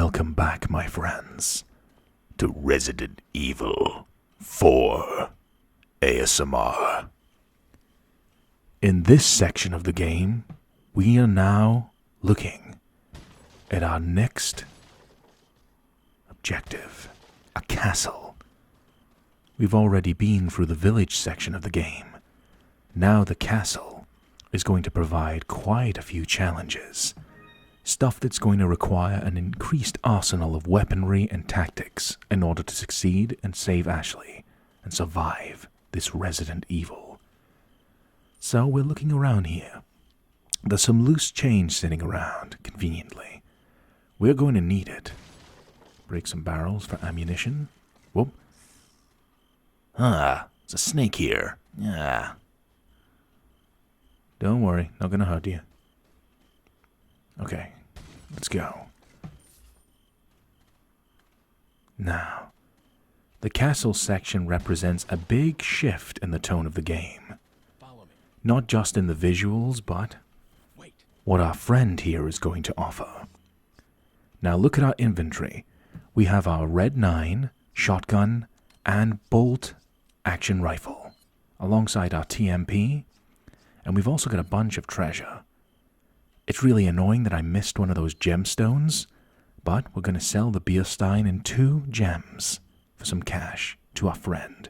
Welcome back, my friends, to Resident Evil 4 ASMR. In this section of the game, we are now looking at our next objective, a castle. We've already been through the village section of the game. Now the castle is going to provide quite a few challenges. Stuff that's going to require an increased arsenal of weaponry and tactics in order to succeed and save Ashley and survive this Resident Evil. So we're looking around here. There's some loose change sitting around, conveniently. We're going to need it. Break some barrels for ammunition. Whoop. There's a snake here. Yeah. Don't worry, not gonna hurt you. Okay, let's go. Now, the castle section represents a big shift in the tone of the game. Not just in the visuals, but what our friend here is going to offer. Now look at our inventory. We have our Red 9, shotgun, and bolt action rifle, alongside our TMP, and we've also got a bunch of treasure. It's really annoying that I missed one of those gemstones, but we're going to sell the beer stein and 2 gems for some cash to our friend.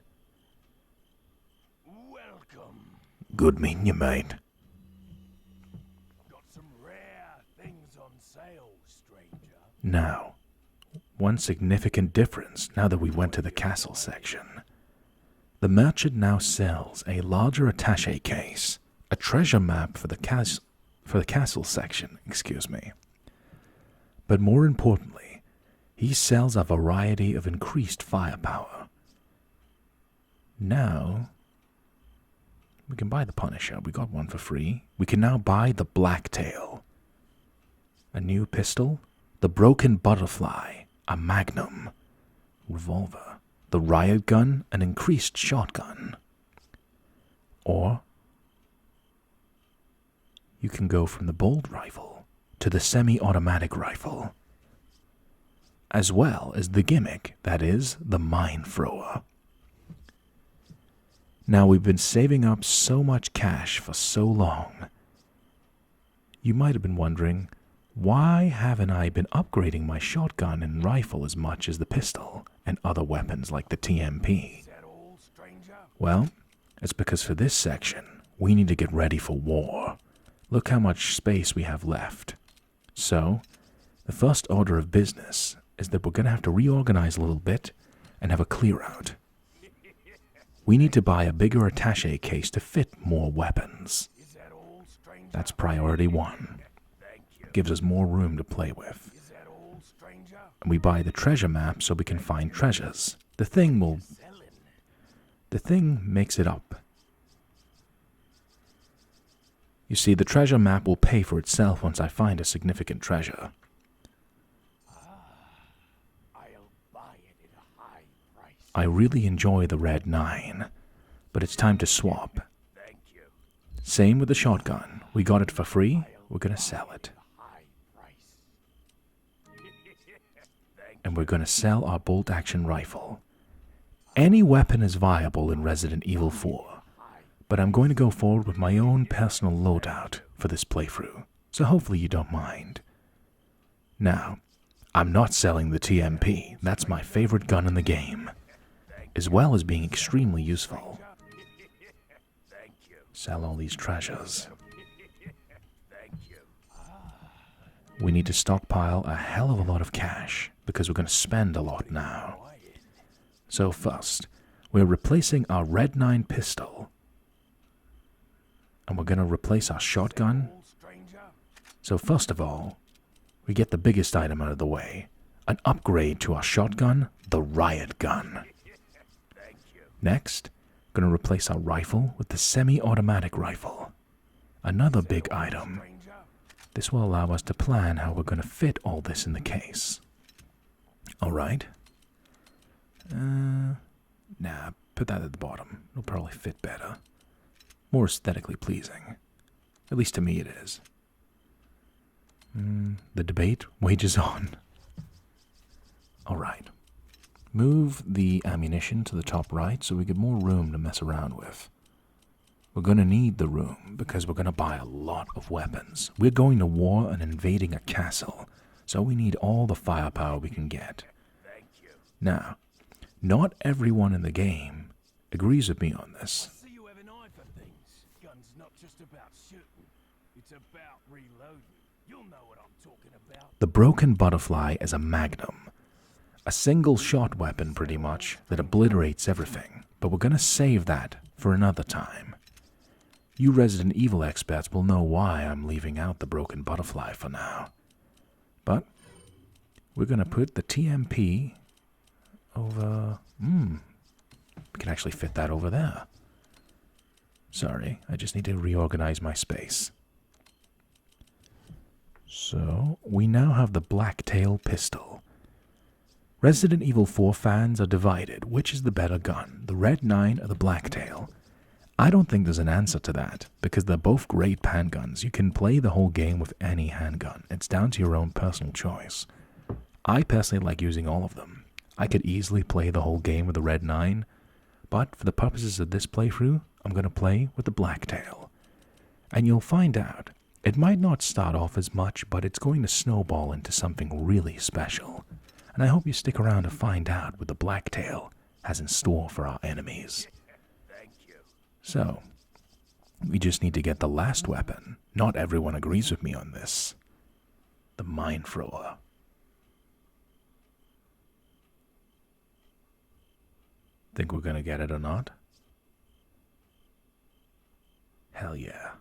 Welcome. Good meeting you, mate. Got some rare things on sale, stranger. Now, one significant difference now that we went to the castle section. The merchant now sells a larger attaché case, a treasure map for the castle section, But more importantly, he sells a variety of increased firepower. Now, we can buy the Punisher. We got one for free. We can now buy the Blacktail. A new pistol, the Broken Butterfly, a Magnum, revolver, the Riot Gun, an increased shotgun. Or you can go from the bolt rifle to the semi-automatic rifle, as well as the gimmick, that is, the mine thrower. Now, we've been saving up so much cash for so long. You might have been wondering, why haven't I been upgrading my shotgun and rifle as much as the pistol and other weapons like the TMP? Is that all, stranger? Well, it's because for this section, we need to get ready for war. Look how much space we have left. So, the first order of business is that we're going to have to reorganize a little bit and have a clear out. We need to buy a bigger attaché case to fit more weapons. Is that all, stranger? That's priority 1. Thank you. Gives us more room to play with. Is that all, stranger? And we buy the treasure map so we can find treasures. The thing makes it up. You see, the treasure map will pay for itself once I find a significant treasure. I'll buy it at a high price. I really enjoy the Red 9, but it's time to swap. Thank you. Same with the shotgun. We got it for free, we're gonna sell it. High price. And we're gonna sell our bolt action rifle. Any weapon is viable in Resident Evil 4. But I'm going to go forward with my own personal loadout for this playthrough, so hopefully you don't mind. Now, I'm not selling the TMP, that's my favorite gun in the game, as well as being extremely useful. Thank you. Sell all these treasures. Thank you. We need to stockpile a hell of a lot of cash, because we're going to spend a lot now. So first, we're replacing our Red 9 pistol. And we're going to replace our shotgun. All, stranger? So first of all, we get the biggest item out of the way. An upgrade to our shotgun, the Riot Gun. Thank you. Next, going to replace our rifle with the semi-automatic rifle. Another big item. Stranger? This will allow us to plan how we're going to fit all this in the case. Alright. Nah, put that at the bottom. It'll probably fit better. More aesthetically pleasing. At least to me it is. The debate wages on. Alright. Move the ammunition to the top right so we get more room to mess around with. We're going to need the room because we're going to buy a lot of weapons. We're going to war and invading a castle, so we need all the firepower we can get. Now, not everyone in the game agrees with me on this. See you have an eye for things. Gun's not just about shooting. It's about reloading. You'll know what I'm talking about. The broken butterfly is a magnum. A single shot weapon pretty much that obliterates everything. But we're going to save that for another time. You Resident Evil experts will know why I'm leaving out the broken butterfly for now. But we're going to put the TMP over... we can actually fit that over there. Sorry, I just need to reorganize my space. So, we now have the Blacktail pistol. Resident Evil 4 fans are divided. Which is the better gun, the Red 9 or the Blacktail? I don't think there's an answer to that, because they're both great handguns. You can play the whole game with any handgun. It's down to your own personal choice. I personally like using all of them. I could easily play the whole game with the Red 9, but for the purposes of this playthrough, I'm going to play with the Blacktail. And you'll find out, it might not start off as much, but it's going to snowball into something really special. And I hope you stick around to find out what the Blacktail has in store for our enemies. So, we just need to get the last weapon. Not everyone agrees with me on this. The Mine Thrower. Think we're gonna get it or not? Hell yeah.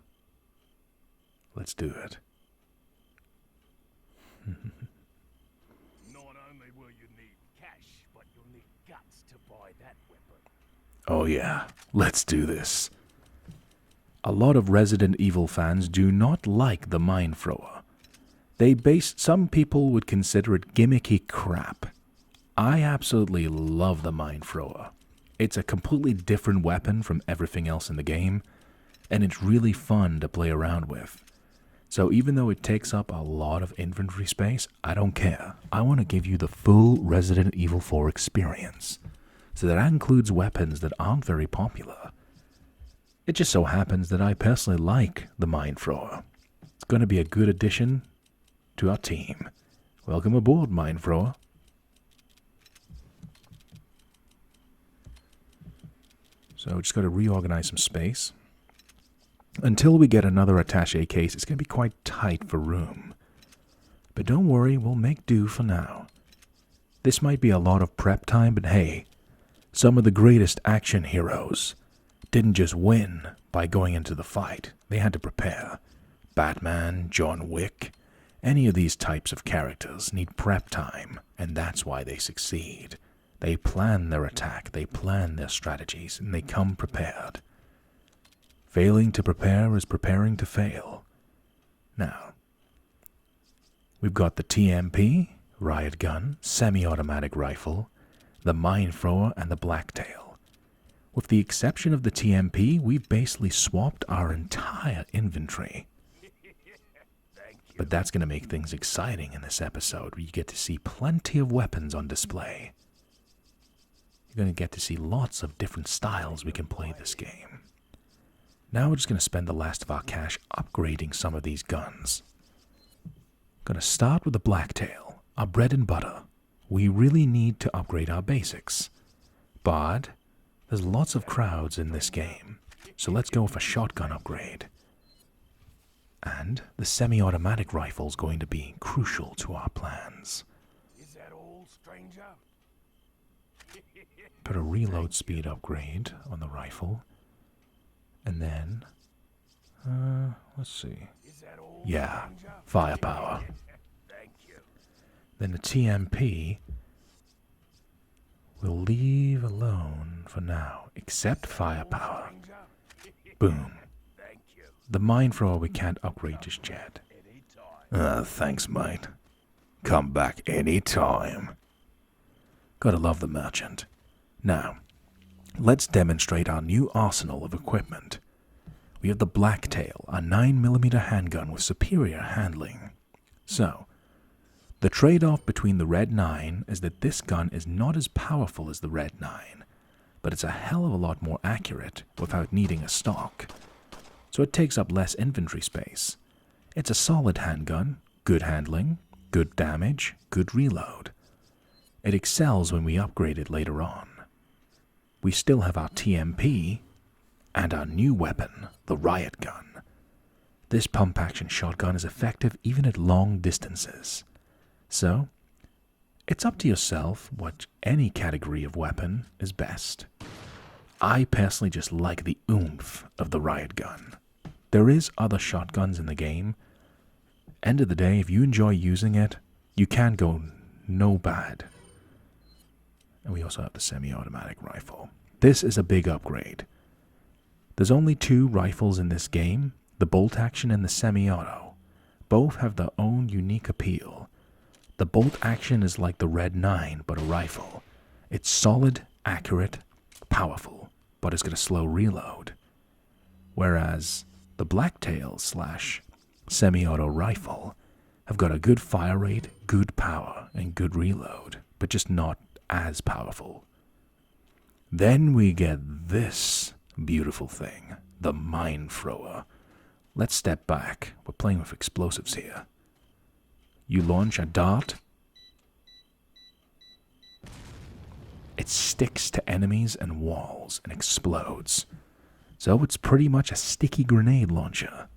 Let's do it. Not only will you need cash, but you'll need guts to buy that weapon. Oh yeah, let's do this. A lot of Resident Evil fans do not like the Mine Thrower. Some people would consider it gimmicky crap. I absolutely love the Mine Thrower. It's a completely different weapon from everything else in the game, and it's really fun to play around with. So even though it takes up a lot of inventory space, I don't care. I want to give you the full Resident Evil 4 experience. So that includes weapons that aren't very popular. It just so happens that I personally like the Mine Thrower. It's going to be a good addition to our team. Welcome aboard, Mine Thrower. So just got to reorganize some space. Until we get another attaché case, it's going to be quite tight for room. But don't worry, we'll make do for now. This might be a lot of prep time, but hey, some of the greatest action heroes didn't just win by going into the fight. They had to prepare. Batman, John Wick, any of these types of characters need prep time, and that's why they succeed. They plan their attack, they plan their strategies, and they come prepared. Failing to prepare is preparing to fail. Now, we've got the TMP, riot gun, semi-automatic rifle, the Mine Thrower, and the Blacktail. With the exception of the TMP, we've basically swapped our entire inventory. But that's going to make things exciting in this episode, where you get to see plenty of weapons on display. You're going to get to see lots of different styles we can play this game. Now we're just going to spend the last of our cash upgrading some of these guns. Going to start with the Blacktail, our bread and butter. We really need to upgrade our basics. But there's lots of crowds in this game, so let's go with a shotgun upgrade. And the semi-automatic rifle is going to be crucial to our plans. Is that all, stranger? Put a reload speed upgrade on the rifle. And then, let's see. Is that all, Yeah, stranger? firepower. Thank you. Then the TMP we'll leave alone for now, except firepower. Boom. Thank you. The Mine Thrower we can't upgrade just yet. Thanks, mate. Come back anytime. Gotta love the merchant. Now, let's demonstrate our new arsenal of equipment. We have the Blacktail, a 9mm handgun with superior handling. So, The trade-off between the Red 9 is that this gun is not as powerful as the Red 9, but it's a hell of a lot more accurate without needing a stock, so it takes up less inventory space. It's a solid handgun, good handling, good damage, good reload. It excels when we upgrade it later on. We still have our TMP and our new weapon, the riot gun. This pump-action shotgun is effective even at long distances. So, it's up to yourself what any category of weapon is best. I personally just like the oomph of the riot gun. There is other shotguns in the game. End of the day, if you enjoy using it, you can't go no bad. And we also have the semi-automatic rifle. This is a big upgrade. There's only 2 rifles in this game, the bolt action and the semi-auto. Both have their own unique appeal. The bolt action is like the Red 9, but a rifle. It's solid, accurate, powerful, but it's got a slow reload. Whereas the Blacktail / semi-auto rifle have got a good fire rate, good power, and good reload, but just not as powerful. Then we get this beautiful thing, the Mine Thrower. Let's step back. We're playing with explosives here. You launch a dart. It sticks to enemies and walls and explodes. So it's pretty much a sticky grenade launcher.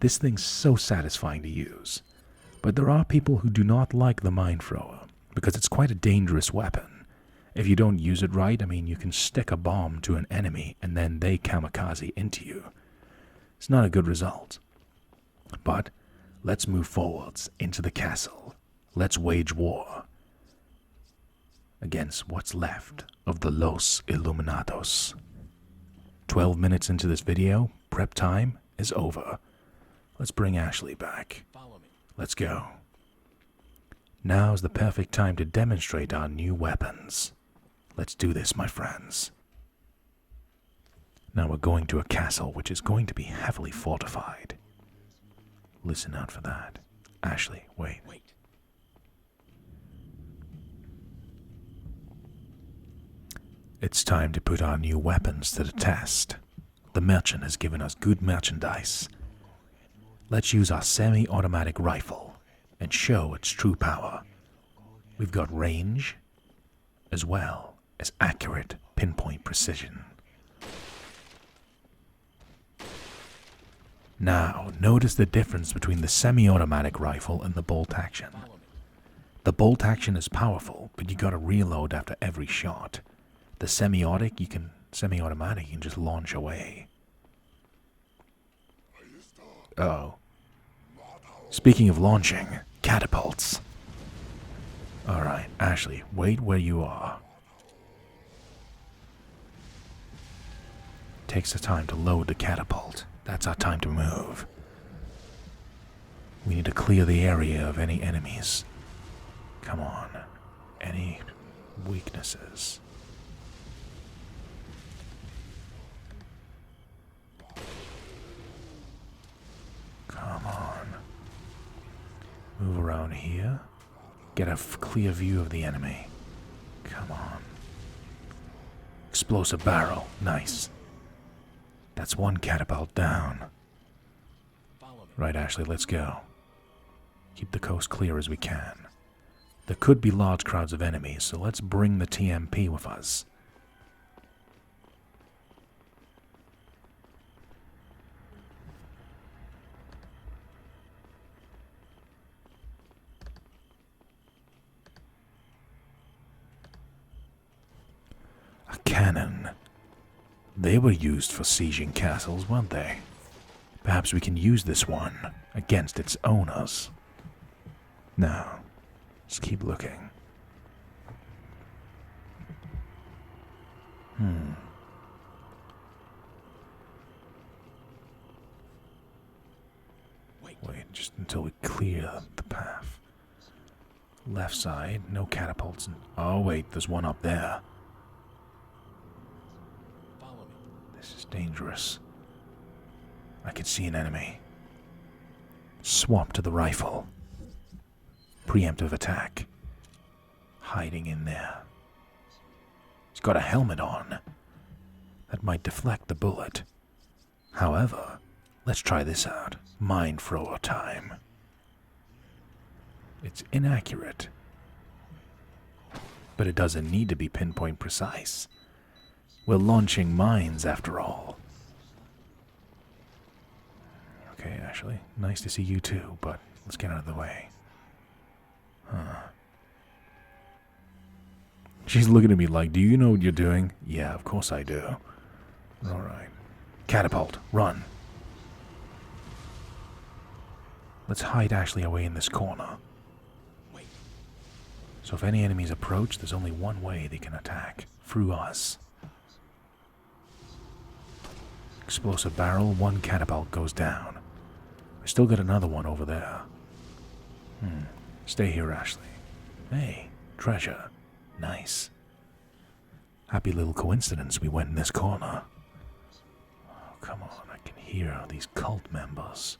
This thing's so satisfying to use. But there are people who do not like the Mine Thrower because it's quite a dangerous weapon. If you don't use it right, I mean, you can stick a bomb to an enemy and then they kamikaze into you. It's not a good result. But let's move forwards into the castle. Let's wage war against what's left of the Los Illuminados. 12 minutes into this video, prep time is over. Let's bring Ashley back. Let's go. Now's the perfect time to demonstrate our new weapons. Let's do this, my friends. Now we're going to a castle which is going to be heavily fortified. Listen out for that. Ashley, wait. It's time to put our new weapons to the test. The merchant has given us good merchandise. Let's use our semi-automatic rifle and show its true power. We've got range as well as accurate pinpoint precision. Now, notice the difference between the semi-automatic rifle and the bolt action. The bolt action is powerful, but you gotta reload after every shot. The semi-automatic, you can just launch away. Oh. Speaking of launching, catapults. Alright, Ashley, wait where you are. Takes the time to load the catapult. That's our time to move. We need to clear the area of any enemies. Come on. Any weaknesses? Come on. Move around here. Get a clear view of the enemy. Come on. Explosive barrel. Nice. That's one catapult down. Right, Ashley, let's go. Keep the coast clear as we can. There could be large crowds of enemies, so let's bring the TMP with us. A cannon. They were used for sieging castles, weren't they? Perhaps we can use this one against its owners. Now, let's keep looking. Wait, just until we clear the path. Left side, no catapults. Oh wait, there's one up there. This is dangerous. I can see an enemy. Swap to the rifle. preemptive attack. Hiding in there. He's got a helmet on. That might deflect the bullet. However, let's try this out. Mind thrower time. It's inaccurate, but it doesn't need to be pinpoint precise. We're launching mines after all. Okay, Ashley, nice to see you too, but let's get out of the way. She's looking at me like, do you know what you're doing? Yeah, of course I do. Alright. Catapult, run. Let's hide Ashley away in this corner. So if any enemies approach, there's only one way they can attack. Through us. Explosive barrel, one catapult goes down. We still got another one over there. Stay here, Ashley. Hey, treasure. Nice. Happy little coincidence we went in this corner. Oh, come on, I can hear these cult members.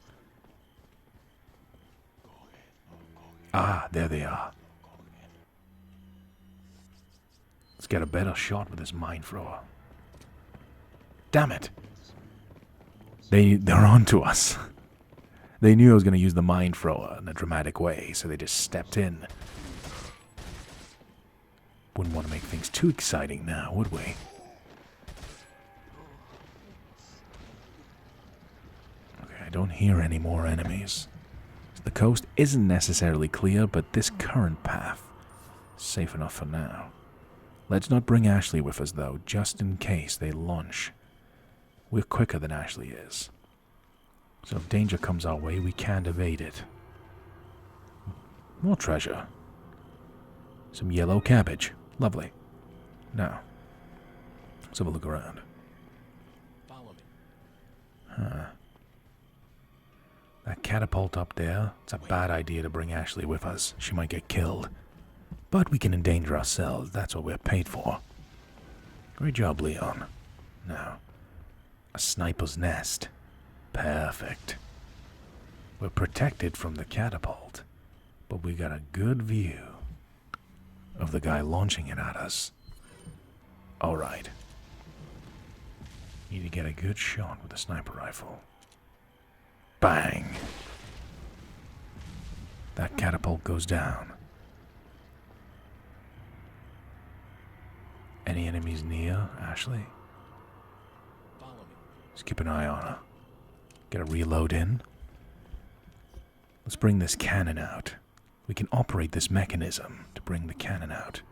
Ah, there they are. Let's get a better shot with this mine thrower. Damn it! They're on to us. They knew I was going to use the mine thrower in a dramatic way, so they just stepped in. Wouldn't want to make things too exciting now, would we? Okay, I don't hear any more enemies. The coast isn't necessarily clear, but this current path is safe enough for now. Let's not bring Ashley with us, though, just in case they launch. We're quicker than Ashley is. So if danger comes our way, we can't evade it. More treasure. Some yellow cabbage. Lovely. Now, let's have a look around. Follow me. That catapult up there, it's a bad idea to bring Ashley with us. She might get killed. But we can endanger ourselves. That's what we're paid for. Great job, Leon. Now, a sniper's nest. Perfect. We're protected from the catapult, but we got a good view of the guy launching it at us. Alright. Need to get a good shot with a sniper rifle. Bang! That catapult goes down. Any enemies near, Ashley? Follow me. Just keep an eye on her. Get a reload in. Let's bring this cannon out. We can operate this mechanism to bring the cannon out.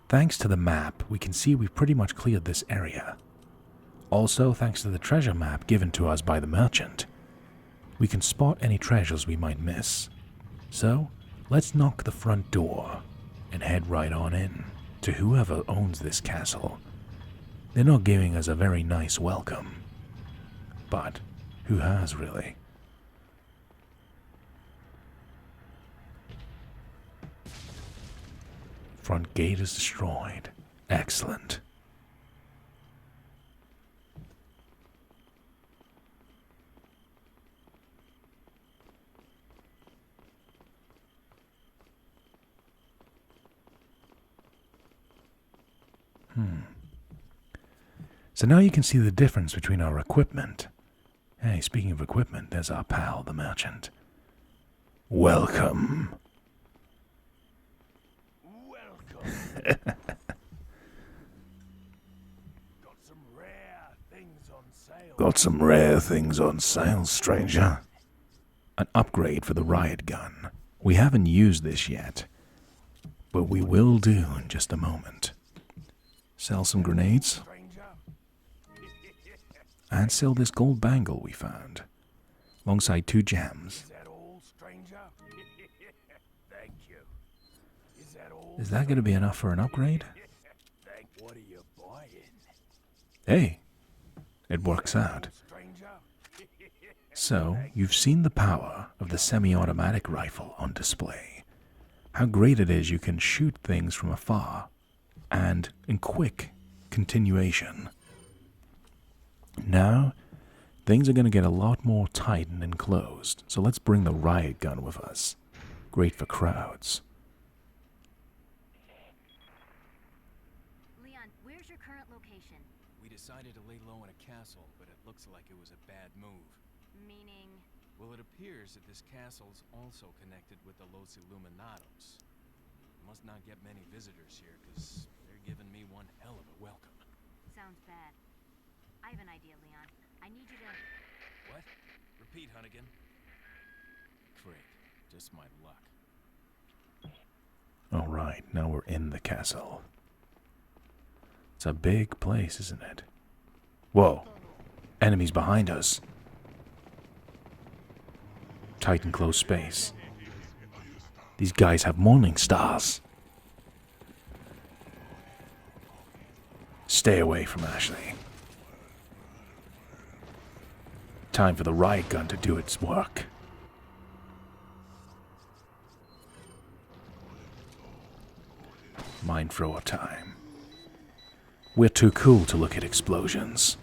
Thanks to the map, we can see we've pretty much cleared this area. Also, thanks to the treasure map given to us by the merchant, we can spot any treasures we might miss. So, let's knock the front door and head right on in to whoever owns this castle. They're not giving us a very nice welcome. But who has, really? Front gate is destroyed. Excellent. So now you can see the difference between our equipment. Hey, speaking of equipment, there's our pal, the merchant. Welcome. Welcome. Got some rare things on sale. Got some rare things on sale, stranger. An upgrade for the riot gun. We haven't used this yet, but we will do in just a moment. Sell some grenades, Stranger. and sell this gold bangle we found, alongside 2 gems. Is that all, stranger? Thank you. Is that all? Is that going to be enough for an upgrade? What are you buying? Hey, it works out. Stranger? So, you've seen the power of the semi-automatic rifle on display. How great it is you can shoot things from afar, and in quick continuation. Now, things are going to get a lot more tight and enclosed, so let's bring the riot gun with us. Great for crowds. Leon, where's your current location? We decided to lay low in a castle, but it looks like it was a bad move. Meaning... Well, it appears that this castle's also connected with the Los Illuminados. Must not get many visitors here, because they're giving me one hell of a welcome. Sounds bad. I have an idea, Leon. I need you to... What? Repeat, Hunnigan. Great. Just my luck. Alright, now we're in the castle. It's a big place, isn't it? Whoa. Enemies behind us. Tight and close space. These guys have morning stars. Stay away from Ashley. Time for the riot gun to do its work. Mind thrower time. We're too cool to look at explosions.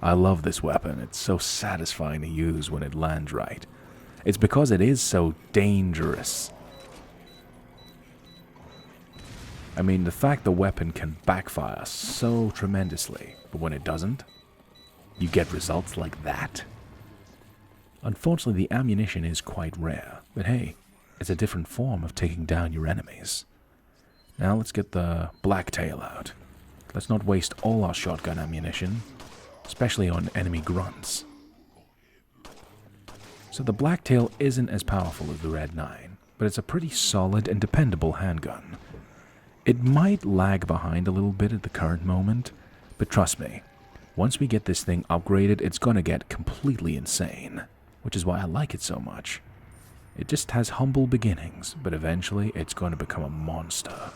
I love this weapon. It's so satisfying to use when it lands right. It's because it is so dangerous. I mean, the fact the weapon can backfire so tremendously, but when it doesn't, you get results like that. Unfortunately, the ammunition is quite rare, but hey, it's a different form of taking down your enemies. Now let's get the blacktail out. Let's not waste all our shotgun ammunition, especially on enemy grunts. So the blacktail isn't as powerful as the Red 9, but it's a pretty solid and dependable handgun. It might lag behind a little bit at the current moment, but trust me, once we get this thing upgraded, it's gonna get completely insane, which is why I like it so much. It just has humble beginnings, but eventually it's going to become a monster.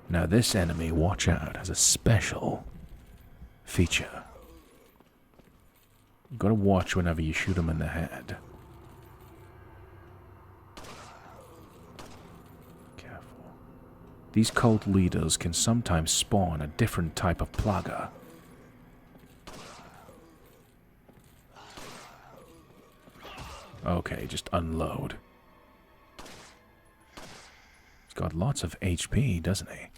Now this enemy, watch out, has a special feature. You've got to watch whenever you shoot him in the head. Careful. These cult leaders can sometimes spawn a different type of plaga. Okay, just unload. He's got lots of HP, doesn't he?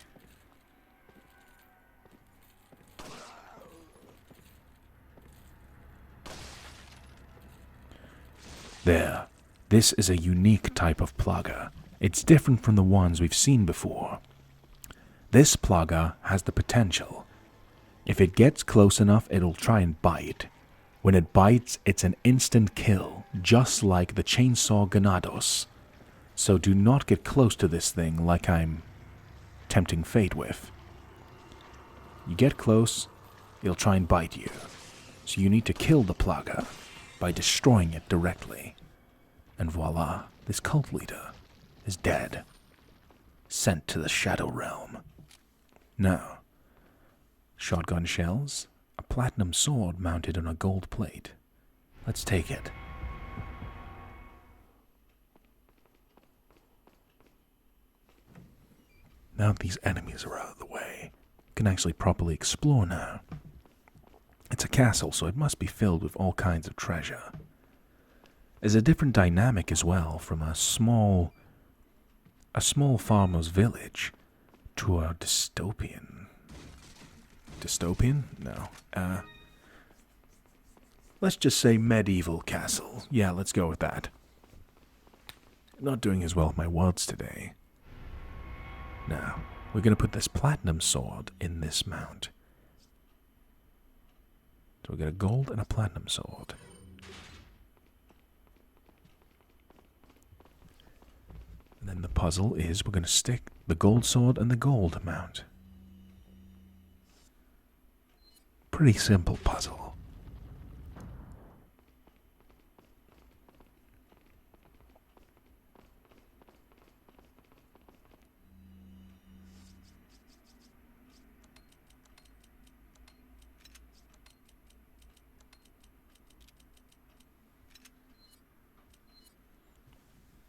There. This is a unique type of plaga. It's different from the ones we've seen before. This plaga has the potential. If it gets close enough, it'll try and bite. When it bites, it's an instant kill, just like the chainsaw ganados. So do not get close to this thing like I'm tempting fate with. You get close, it'll try and bite you. So you need to kill the plaga by destroying it directly. And voila, this cult leader is dead. Sent to the Shadow Realm. Now, shotgun shells, a platinum sword mounted on a gold plate. Let's take it. Now that these enemies are out of the way, we can actually properly explore now. It's a castle, so it must be filled with all kinds of treasure. There's a different dynamic as well from a small farmer's village to a dystopian. Dystopian? No. Let's just say medieval castle. Yeah, let's go with that. Not doing as well with my words today. Now, we're going to put this platinum sword in this mount. So we get a gold and a platinum sword. And then the puzzle is we're going to stick the gold sword and the gold mount. Pretty simple puzzle.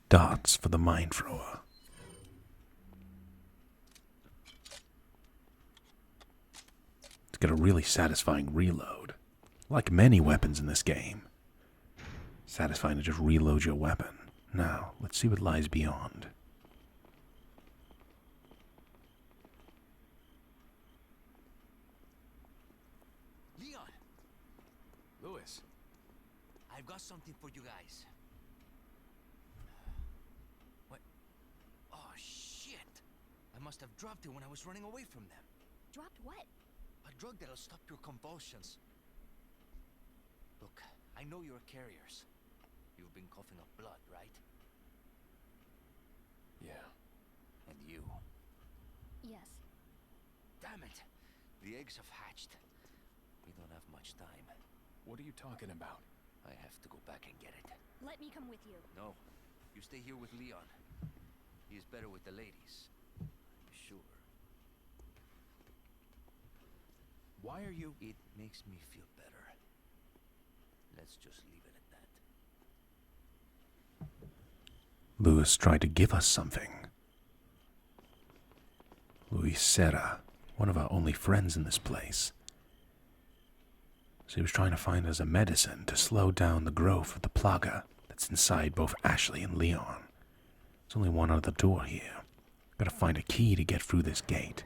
Darts for the mind thrower. It's got a really satisfying reload, like many weapons in this game. Satisfying to just reload your weapon. Now, let's see what lies beyond. Leon! Lewis. I've got something for you guys. What? Oh, shit! I must have dropped it when I was running away from them. Dropped what? A drug that'll stop your convulsions. Look, I know you're carriers. You've been coughing up blood, right? Yeah. And you. Yes. Damn it! The eggs have hatched. We don't have much time. What are you talking about? I have to go back and get it. Let me come with you. No, you stay here with Leon. He is better with the ladies. I'm sure. Why are you... It makes me feel better. Let's just leave it at that. Lewis tried to give us something. Luis Serra, one of our only friends in this place. So he was trying to find us a medicine to slow down the growth of the plaga that's inside both Ashley and Leon. There's only one other door here. Gotta find a key to get through this gate.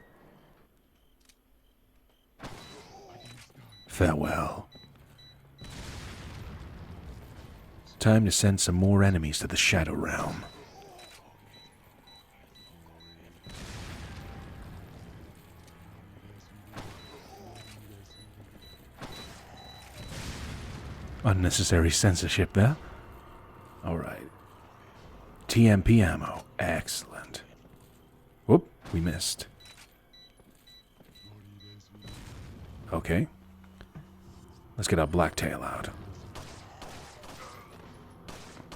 Farewell. Time to send some more enemies to the Shadow Realm. Unnecessary censorship there. Alright. TMP ammo. Excellent. Whoop, we missed. Okay. Let's get our blacktail out.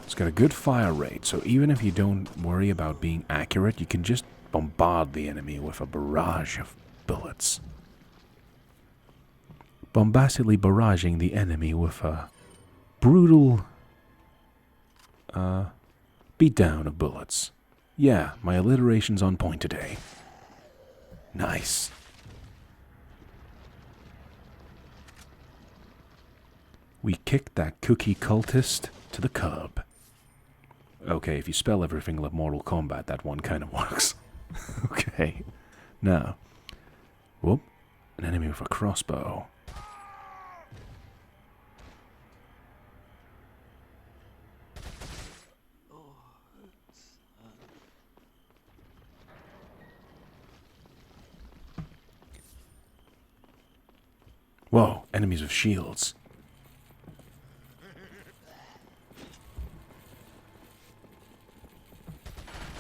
It's got a good fire rate, so even if you don't worry about being accurate, you can just bombard the enemy with a barrage of bullets. Bombastically barraging the enemy with a brutal beatdown of bullets. Yeah, my alliteration's on point today. Nice. We kicked that cookie cultist to the curb. Okay, if you spell everything like Mortal Kombat, that one kind of works. Okay. Now. Whoop. An enemy with a crossbow. Whoa, enemies with shields.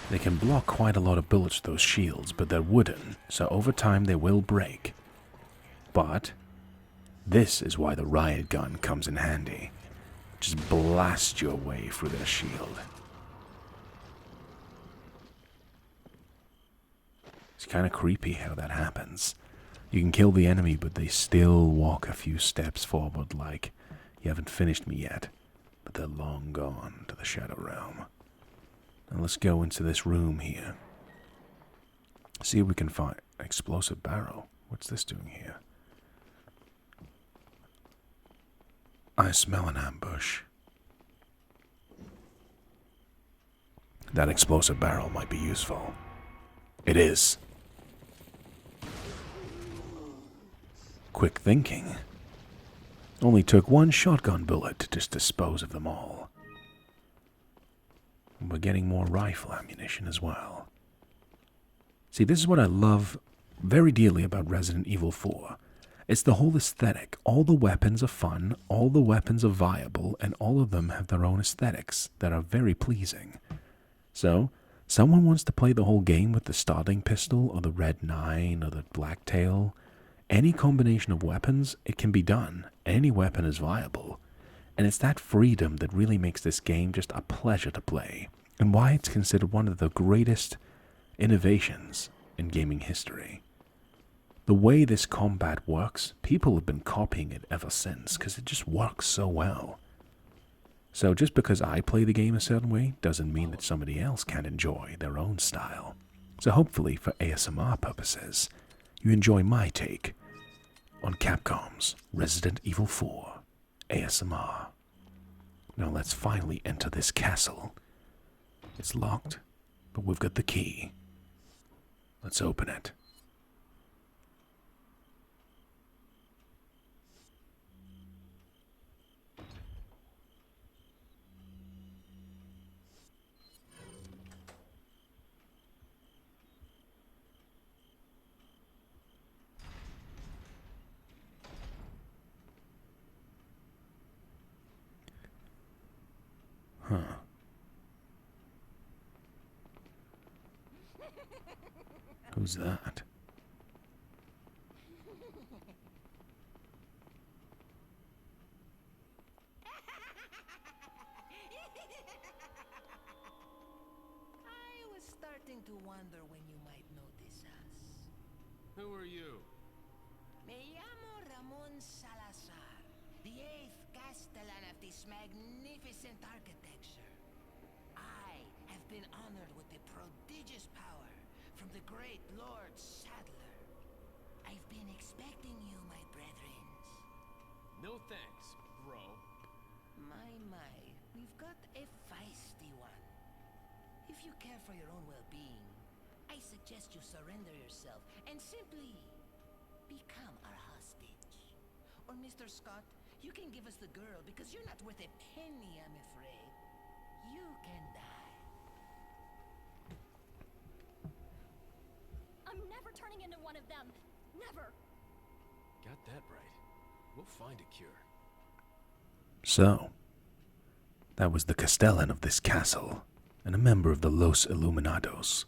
They can block quite a lot of bullets with those shields, but they're wooden, so over time they will break. But this is why the riot gun comes in handy. Just blast your way through their shield. It's kind of creepy how that happens. You can kill the enemy, but they still walk a few steps forward like, you haven't finished me yet, but they're long gone to the Shadow Realm. Now let's go into this room here. See if we can find an explosive barrel. What's this doing here? I smell an ambush. That explosive barrel might be useful. It is. Quick thinking. Only took one shotgun bullet to just dispose of them all. We're getting more rifle ammunition as well. See, this is what I love very dearly about Resident Evil 4. It's the whole aesthetic. All the weapons are fun, all the weapons are viable, and all of them have their own aesthetics that are very pleasing. So, someone wants to play the whole game with the starting pistol, or the Red 9, or the Blacktail. Any combination of weapons, it can be done. Any weapon is viable. And it's that freedom that really makes this game just a pleasure to play, and why it's considered one of the greatest innovations in gaming history. The way this combat works, people have been copying it ever since, because it just works so well. So just because I play the game a certain way, doesn't mean that somebody else can't enjoy their own style. So hopefully, for ASMR purposes, you enjoy my take on Capcom's Resident Evil 4 ASMR. Now let's finally enter this castle. It's locked, but we've got the key. Let's open it. Huh. Who's that? I was starting to wonder when you might notice us. Who are you? Me llamo Ramon Salazar, the 8th Castellan of this magnificent architecture. I have been honored with the prodigious power from the great Lord Sadler. I've been expecting you, my brethrens. No thanks, bro. My, we've got a feisty one. If you care for your own well-being, I suggest you surrender yourself and simply become our hostage. Or Mr. Scott, you can give us the girl because you're not worth a penny, I'm afraid. You can die. I'm never turning into one of them. Never. Got that right. We'll find a cure. So, that was the Castellan of this castle, and a member of the Los Illuminados,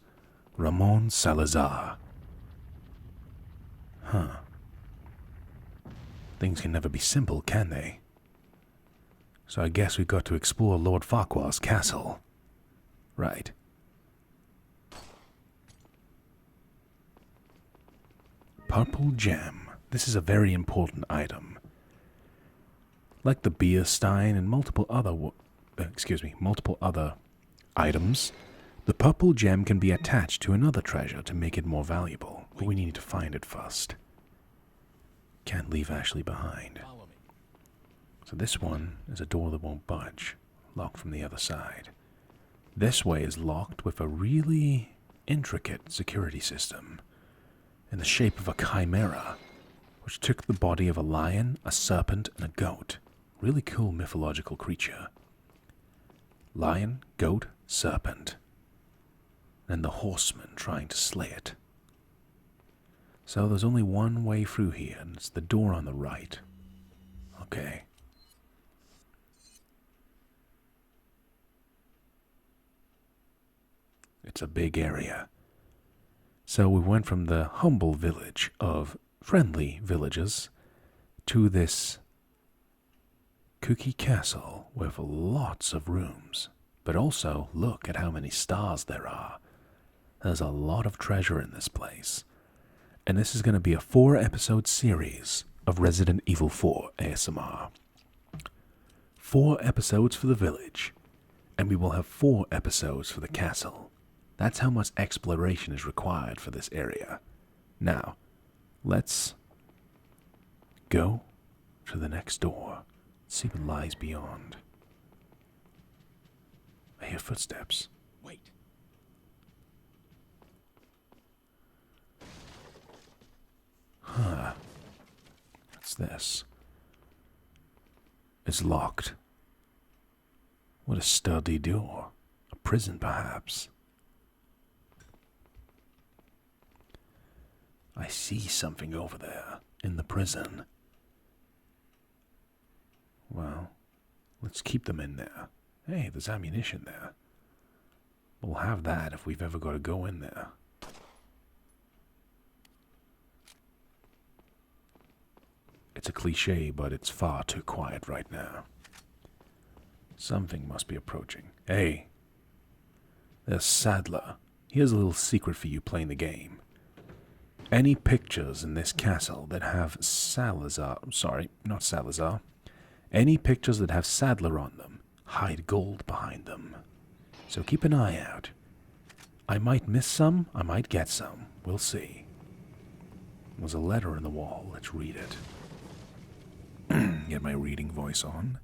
Ramon Salazar. Huh. Things can never be simple, can they? So I guess we've got to explore Lord Farquhar's castle. Right. Purple gem. This is a very important item. Like the beer stein and multiple other items, the purple gem can be attached to another treasure to make it more valuable, but we need to find it first. Can't leave Ashley behind. Follow me. So this one is a door that won't budge, locked from the other side. This way is locked with a really intricate security system in the shape of a chimera, which took the body of a lion, a serpent, and a goat. Really cool mythological creature. Lion, goat, serpent. And the horseman trying to slay it. So there's only one way through here, and it's the door on the right. Okay. It's a big area. So we went from the humble village of friendly villagers to this kooky castle with lots of rooms. But also, look at how many stars there are. There's a lot of treasure in this place. And this is going to be a 4-episode series of Resident Evil 4 ASMR. 4 episodes for the village, and we will have 4 episodes for the castle. That's how much exploration is required for this area. Now, let's go to the next door. See what lies beyond. I hear footsteps. Wait. Huh. What's this? It's locked. What a sturdy door. A prison, perhaps. I see something over there in the prison. Well, let's keep them in there. Hey, there's ammunition there. We'll have that if we've ever got to go in there. It's a cliche, but it's far too quiet right now. Something must be approaching. Hey, there's Sadler. Here's a little secret for you playing the game. Any pictures in this castle that have any pictures that have Sadler on them hide gold behind them. So keep an eye out. I might miss some, I might get some. We'll see. There's a letter in the wall. Let's read it. Get my reading voice on.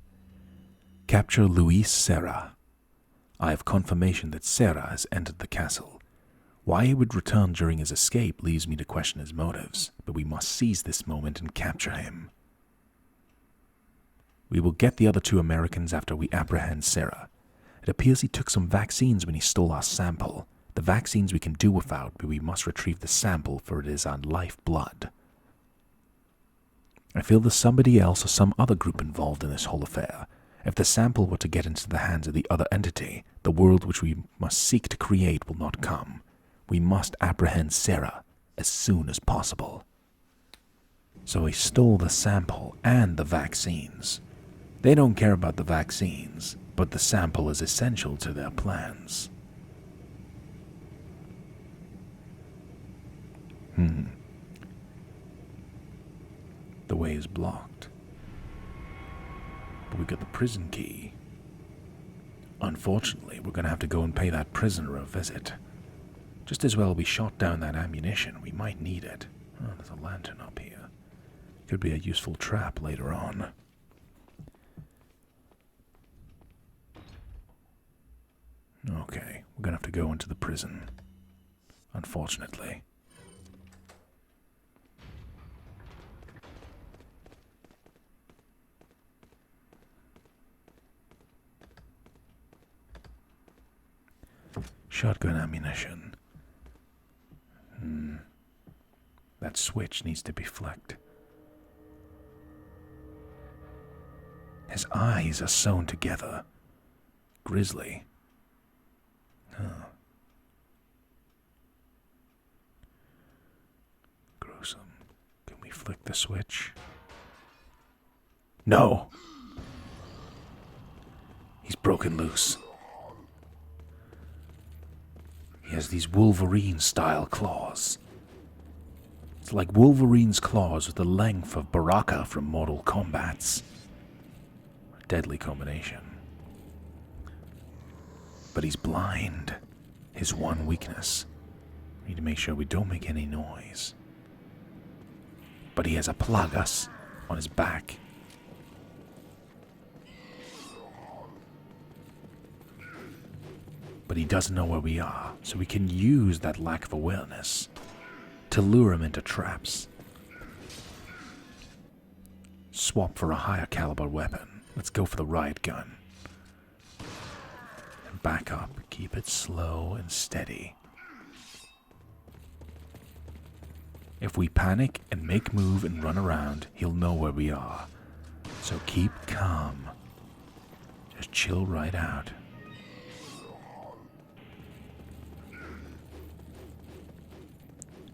Capture Luis Serra. I have confirmation that Serra has entered the castle. Why he would return during his escape leaves me to question his motives, but we must seize this moment and capture him. We will get the other 2 Americans after we apprehend Serra. It appears he took some vaccines when he stole our sample. The vaccines we can do without, but we must retrieve the sample, for it is our lifeblood. I feel there's somebody else or some other group involved in this whole affair. If the sample were to get into the hands of the other entity, the world which we must seek to create will not come. We must apprehend Serra as soon as possible. So he stole the sample and the vaccines. They don't care about the vaccines, but the sample is essential to their plans. The way is blocked. But we got the prison key. Unfortunately, we're going to have to go and pay that prisoner a visit. Just as well we shot down that ammunition. We might need it. Oh, there's a lantern up here. Could be a useful trap later on. Okay, we're going to have to go into the prison. Unfortunately. Shotgun ammunition. That switch needs to be flicked. His eyes are sewn together. Grisly. Oh. Gruesome. Can we flick the switch? No! He's broken loose. He has these Wolverine-style claws. It's like Wolverine's claws with the length of Baraka from Mortal Kombat's. A deadly combination. But he's blind. His one weakness. We need to make sure we don't make any noise. But he has a plagas on his back. But he doesn't know where we are, so we can use that lack of awareness to lure him into traps. Swap for a higher caliber weapon. Let's go for the riot gun. And back up. Keep it slow and steady. If we panic and make move and run around, he'll know where we are. So keep calm. Just chill right out.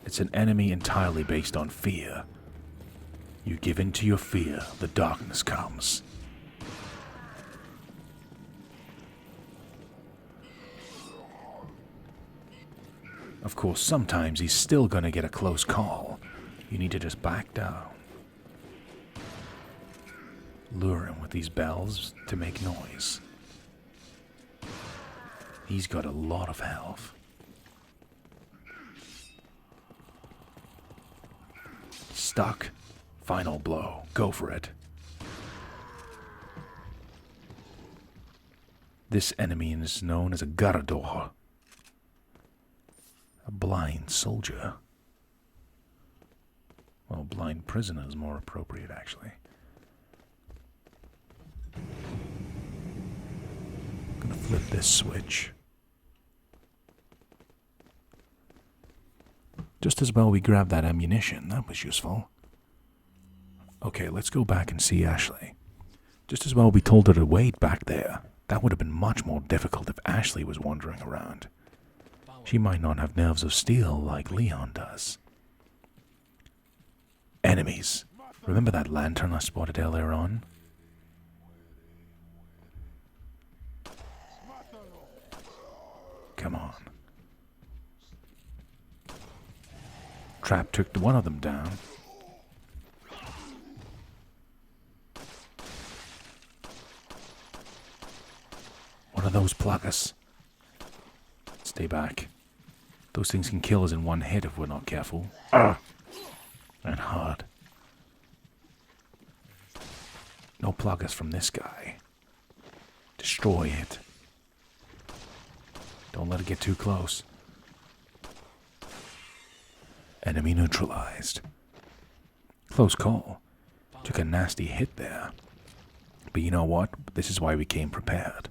It's an enemy entirely based on fear. You give in to your fear, the darkness comes. Of course, sometimes he's still gonna get a close call. You need to just back down. Lure him with these bells to make noise. He's got a lot of health. Stuck. Final blow. Go for it. This enemy is known as a Garrador. A blind soldier. Well, blind prisoner is more appropriate, actually. I'm gonna flip this switch. Just as well we grabbed that ammunition. That was useful. Okay, let's go back and see Ashley. Just as well we told her to wait back there. That would have been much more difficult if Ashley was wandering around. She might not have nerves of steel like Leon does. Enemies. Remember that lantern I spotted earlier on? Come on. Trap took one of them down. What are those plagas? Stay back. Those things can kill us in one hit if we're not careful. And hard. No plagas from this guy. Destroy it. Don't let it get too close. Enemy neutralized. Close call. Took a nasty hit there. But you know what? This is why we came prepared.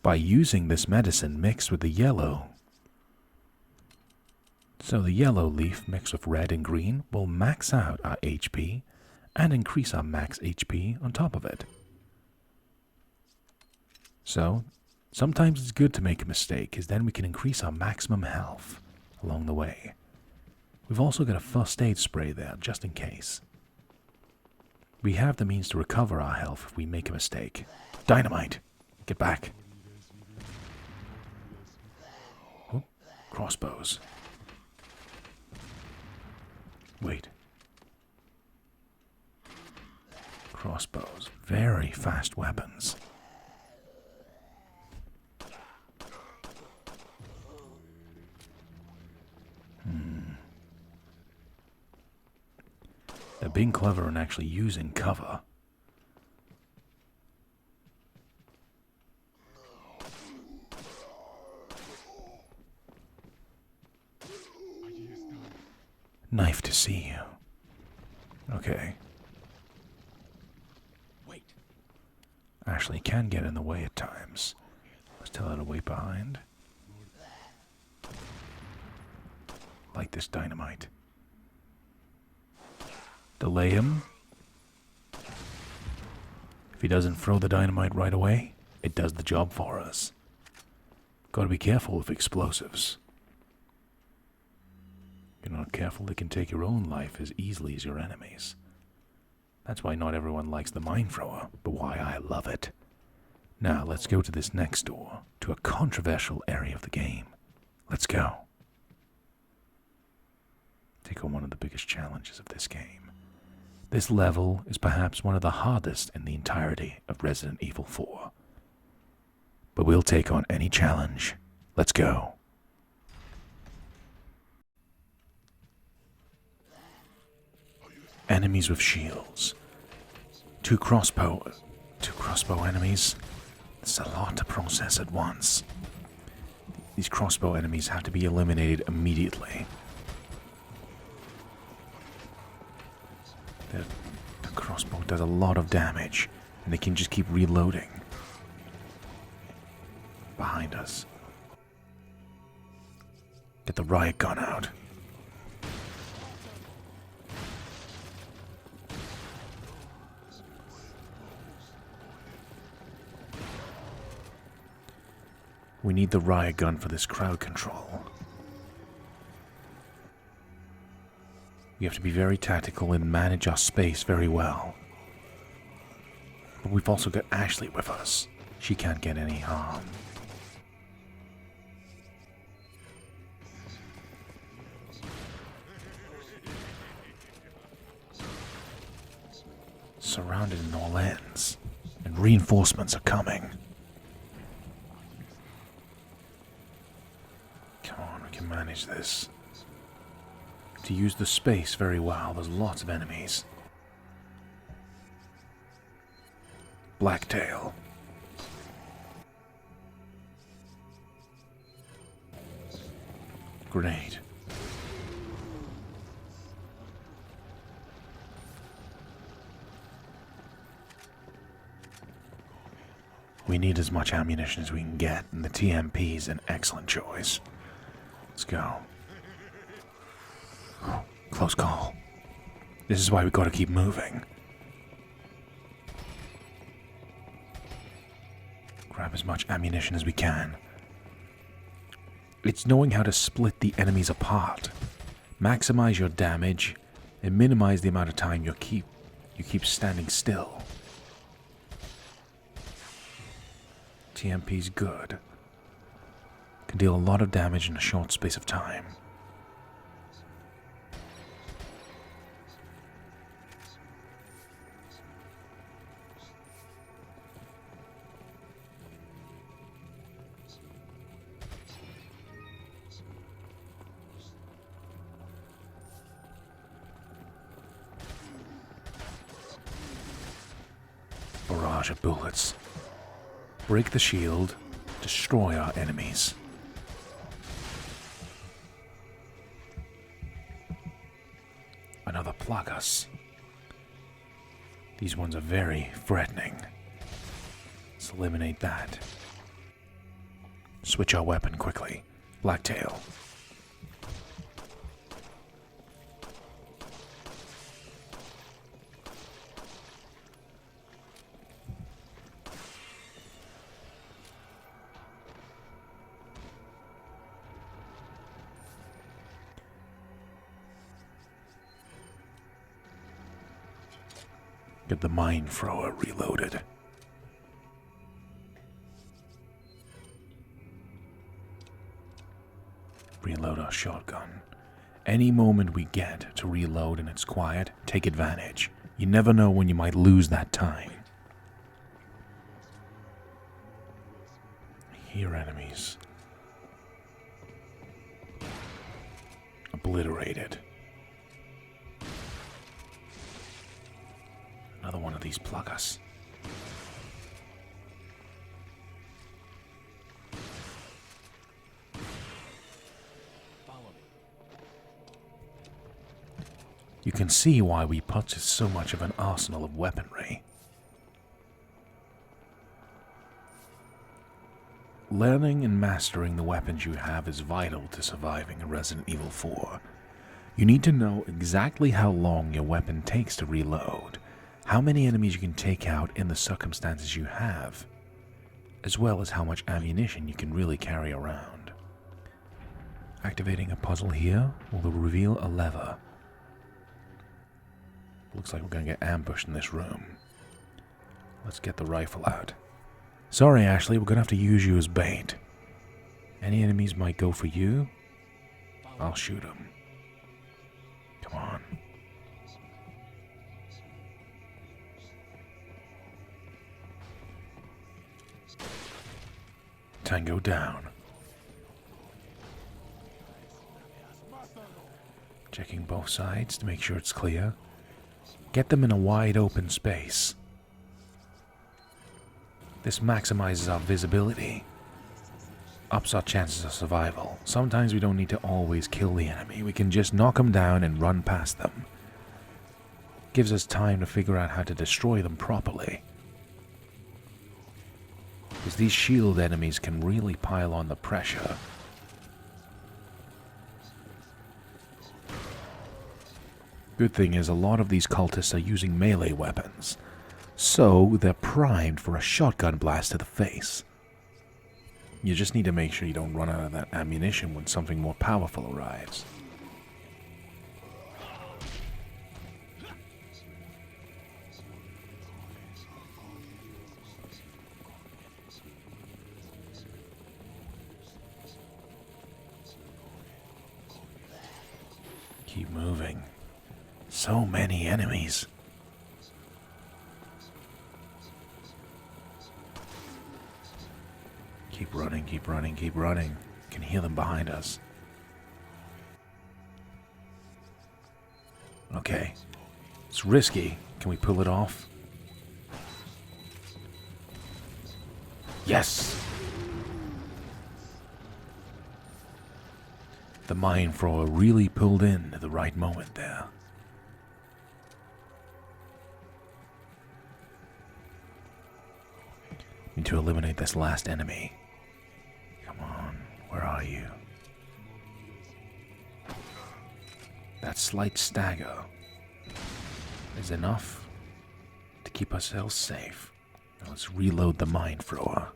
By using this medicine mixed with the yellow. So the yellow leaf mixed with red and green will max out our HP and increase our max HP on top of it. So, sometimes it's good to make a mistake, because then we can increase our maximum health along the way. We've also got a first aid spray there, just in case. We have the means to recover our health if we make a mistake. Dynamite! Get back. Oh, crossbows. Wait. Crossbows. Very fast weapons. They're being clever and actually using cover. Knife to see you. Okay. Wait. Ashley can get in the way at times. Let's tell her to wait behind. Like this dynamite. Delay him. If he doesn't throw the dynamite right away, it does the job for us. Gotta be careful with explosives. If you're not careful, they can take your own life as easily as your enemies. That's why not everyone likes the mine thrower, but why I love it. Now let's go to this next door, to a controversial area of the game. Let's go. Take on one of the biggest challenges of this game. This level is perhaps one of the hardest in the entirety of Resident Evil 4. But we'll take on any challenge. Let's go. Enemies with shields. Two crossbow enemies. It's a lot to process at once. These crossbow enemies have to be eliminated immediately. The crossbow does a lot of damage, and they can just keep reloading. Behind us. Get the riot gun out. We need the riot gun for this crowd control. We have to be very tactical and manage our space very well. But we've also got Ashley with us. She can't get any harm. Surrounded in all ends, and reinforcements are coming. Come on, we can manage this. To use the space very well. There's lots of enemies. Blacktail. Grenade. We need as much ammunition as we can get, and the TMP is an excellent choice. Let's go. Close call. This is why we gotta keep moving. Grab as much ammunition as we can. It's knowing how to split the enemies apart. Maximize your damage and minimize the amount of time you keep standing still. TMP's good. Can deal a lot of damage in a short space of time. Barrage of bullets. break the shield, destroy our enemies. Another Plagas. These ones are very threatening. Let's eliminate that. Switch our weapon quickly. Blacktail. Get the mine thrower reloaded. Reload our shotgun. Any moment we get to reload and it's quiet, take advantage. You never know when you might lose that time. Hear enemies. Obliterated. Another one of these Plagas. You can see why we purchased so much of an arsenal of weaponry. Learning and mastering the weapons you have is vital to surviving in Resident Evil 4. You need to know exactly how long your weapon takes to reload, how many enemies you can take out in the circumstances you have, as well as how much ammunition you can really carry around. Activating a puzzle here will reveal a lever. Looks like we're going to get ambushed in this room. Let's get the rifle out. Sorry, Ashley, we're going to have to use you as bait. Any enemies might go for you. I'll shoot them. Come on. Tango down. Checking both sides to make sure it's clear. Get them in a wide open space. This maximizes our visibility. Ups our chances of survival. Sometimes we don't need to always kill the enemy. We can just knock them down and run past them. Gives us time to figure out how to destroy them properly. Because these shield enemies can really pile on the pressure. Good thing is a lot of these cultists are using melee weapons, so they're primed for a shotgun blast to the face. You just need to make sure you don't run out of that ammunition when something more powerful arrives. Keep moving. So many enemies. Keep running, keep running, keep running. Can hear them behind us. Okay. It's risky. Can we pull it off? Yes! The mine thrower really pulled in at the right moment there. Need to eliminate this last enemy. Come on, where are you? That slight stagger is enough to keep ourselves safe. Now let's reload the mine thrower.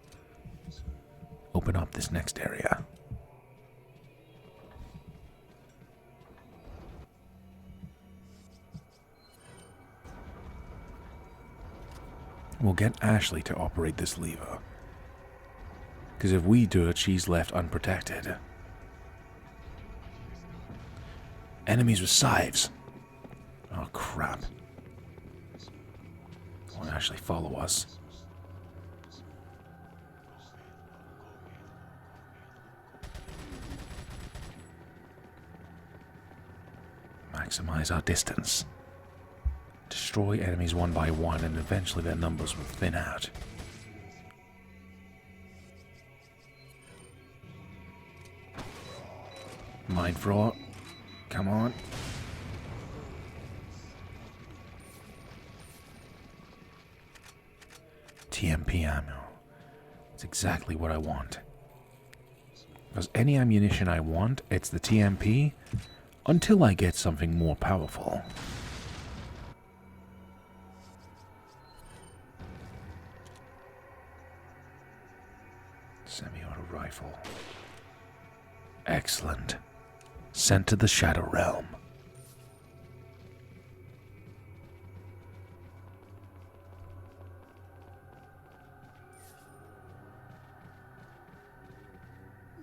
Open up this next area. We'll get Ashley to operate this lever. Because if we do it, she's left unprotected. Enemies with scythes. Oh, crap. Won't Ashley follow us? Maximize our distance. Destroy enemies one by one, and eventually their numbers will thin out. Mind fraught. Come on. TMP ammo. It's exactly what I want. Because any ammunition I want, it's the TMP until I get something more powerful. Semi-auto rifle. Excellent. Sent to the Shadow Realm.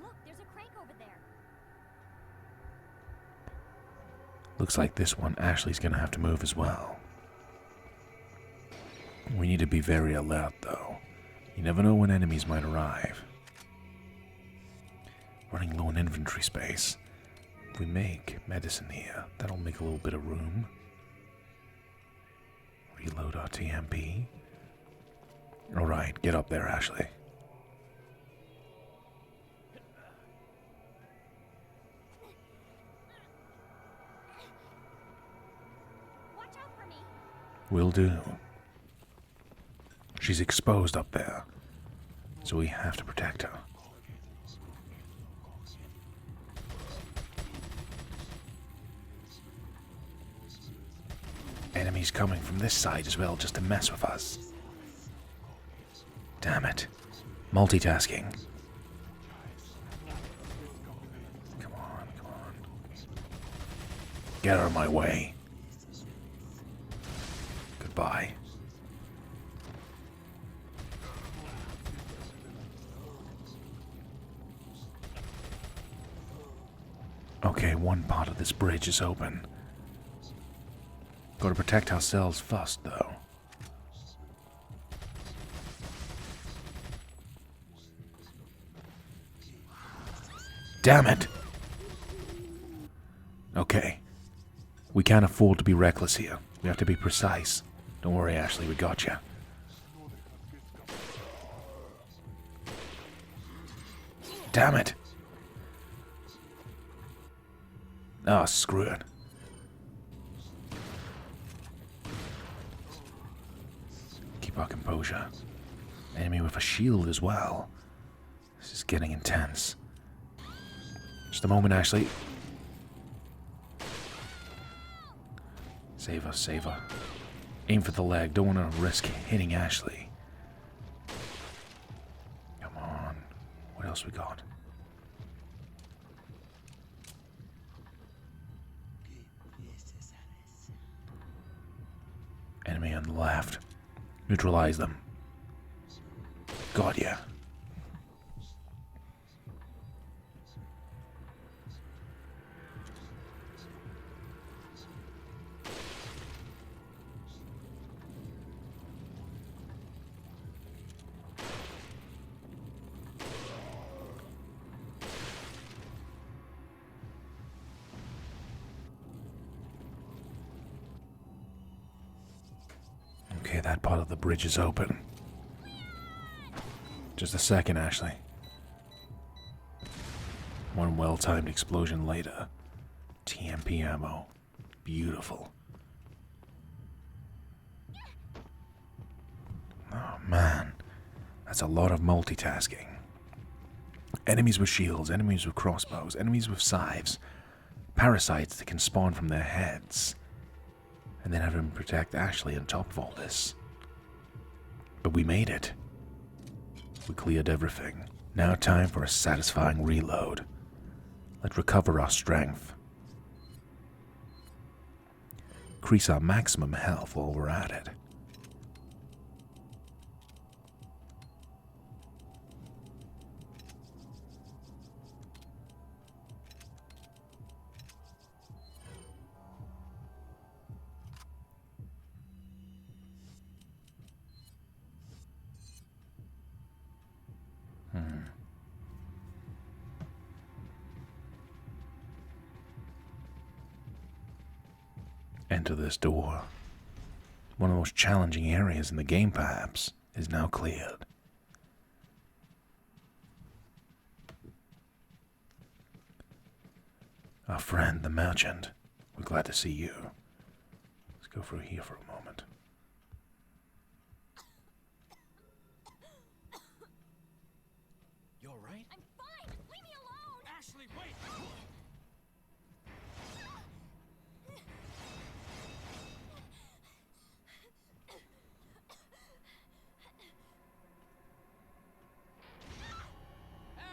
Look, there's a crank over there. Looks like this one Ashley's gonna have to move as well. We need to be very alert though. You never know when enemies might arrive. Running low on inventory space. If we make medicine here, that'll make a little bit of room. Reload our TMP. Alright, get up there, Ashley. Watch out for me. Will do. She's exposed up there, so we have to protect her. Enemies coming from this side as well, just to mess with us. Damn it. Multitasking. Come on, come on. Get out of my way. Goodbye. Okay, one part of this bridge is open. Gotta protect ourselves first, though. Damn it! Okay. We can't afford to be reckless here. We have to be precise. Don't worry, Ashley, we got you. Damn it! Oh, screw it. Keep our composure. Enemy with a shield as well. This is getting intense. Just a moment, Ashley. Save her, save her. Aim for the leg. Don't want to risk hitting Ashley. Come on. What else we got? Enemy on the left. Neutralize them. Got ya. Okay, that part of the bridge is open. Just a second, Ashley. One well-timed explosion later. TMP ammo. Beautiful. Oh man, that's a lot of multitasking. Enemies with shields, enemies with crossbows, enemies with scythes, parasites that can spawn from their heads. And then have him protect Ashley on top of all this. But we made it. We cleared everything. Now time for a satisfying reload. Let's recover our strength. Increase our maximum health while we're at it. Enter this door. One of the most challenging areas in the game, perhaps, is now cleared. Our friend, the merchant. We're glad to see you. Let's go through here for a moment. You alright? I'm fine! Leave me alone! Ashley, wait!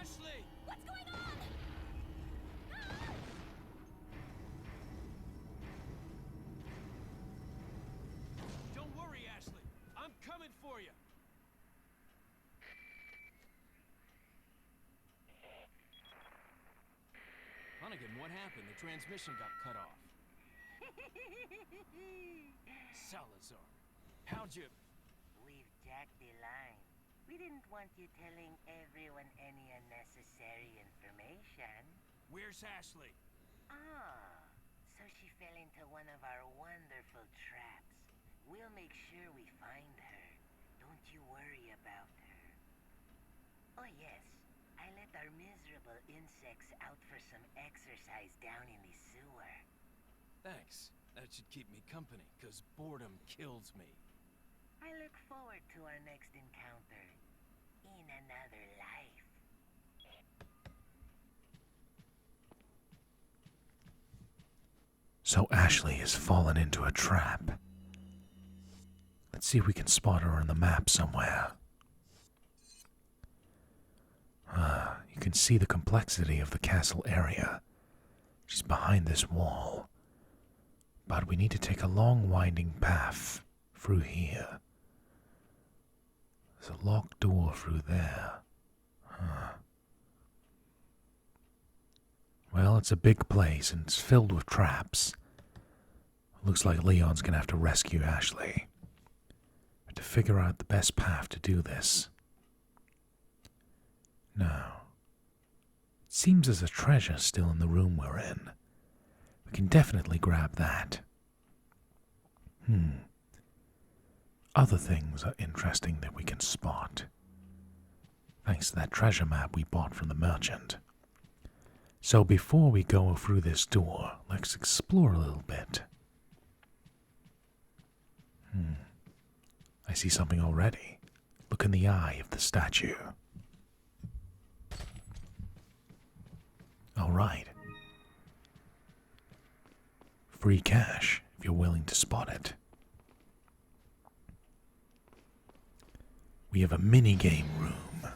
Ashley! What's going on? Don't worry, Ashley. I'm coming for you. Hunnigan, what happened? The transmission got cut off. Salazar, how'd you... We've jacked the line. We didn't want you telling everyone any unnecessary information. Where's Ashley? Ah, so she fell into one of our wonderful traps. We'll make sure we find her. Don't you worry about her. Oh yes, I let our miserable insects out for some exercise down in the sewer. Thanks. That should keep me company, 'cause boredom kills me. I look forward to our next encounter in another life. So Ashley has fallen into a trap. Let's see if we can spot her on the map somewhere. You can see the complexity of the castle area. She's behind this wall. But we need to take a long winding path through here. There's a locked door through there. Well, it's a big place and it's filled with traps. Looks like Leon's gonna have to rescue Ashley. We have to figure out the best path to do this. Now, it seems there's a treasure still in the room we're in. We can definitely grab that. Other things are interesting that we can spot. Thanks to that treasure map we bought from the merchant. So before we go through this door, let's explore a little bit. I see something already. Look in the eye of the statue. Alright. Free cash, if you're willing to spot it. We have a mini-game room.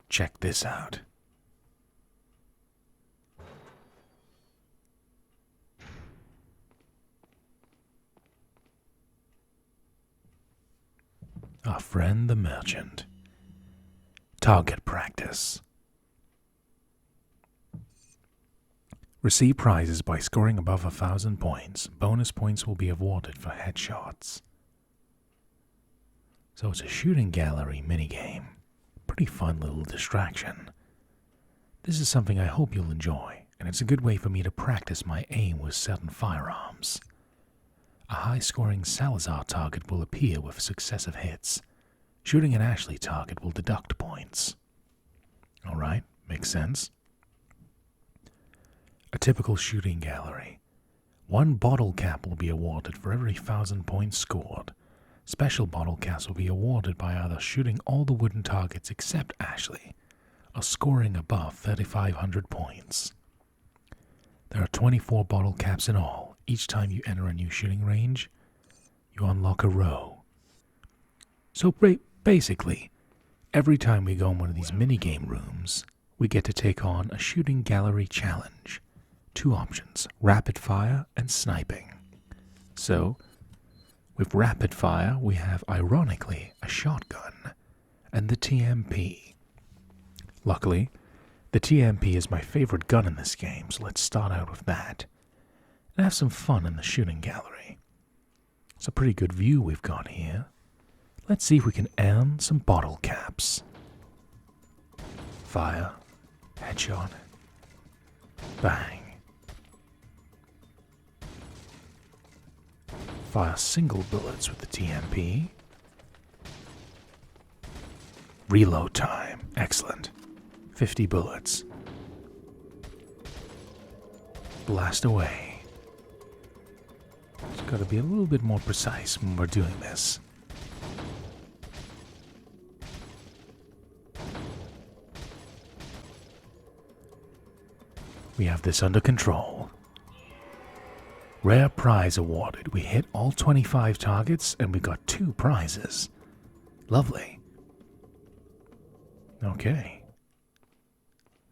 Check this out. Our friend the merchant. Target practice. Receive prizes by scoring above 1,000 points. Bonus points will be awarded for headshots. So it's a shooting gallery minigame. Pretty fun little distraction. This is something I hope you'll enjoy, and it's a good way for me to practice my aim with certain firearms. A high-scoring Salazar target will appear with successive hits. Shooting an Ashley target will deduct points. Alright, makes sense. A typical shooting gallery. 1 bottle cap will be awarded for every 1,000 points scored. Special bottle caps will be awarded by either shooting all the wooden targets except Ashley, or scoring above 3,500 points. There are 24 bottle caps in all. Each time you enter a new shooting range, you unlock a row. So basically, every time we go in one of these minigame rooms, we get to take on a shooting gallery challenge. 2 options, rapid fire and sniping. So, with rapid fire, we have, ironically, a shotgun and the TMP. Luckily, the TMP is my favorite gun in this game, so let's start out with that. And have some fun in the shooting gallery. It's a pretty good view we've got here. Let's see if we can earn some bottle caps. Fire. Headshot. Bang. Fire single bullets with the TMP. Reload time. Excellent. 50 bullets. Blast away. Just gotta be a little bit more precise when we're doing this. We have this under control. Rare prize awarded. We hit all 25 targets and we got 2 prizes. Lovely. Okay.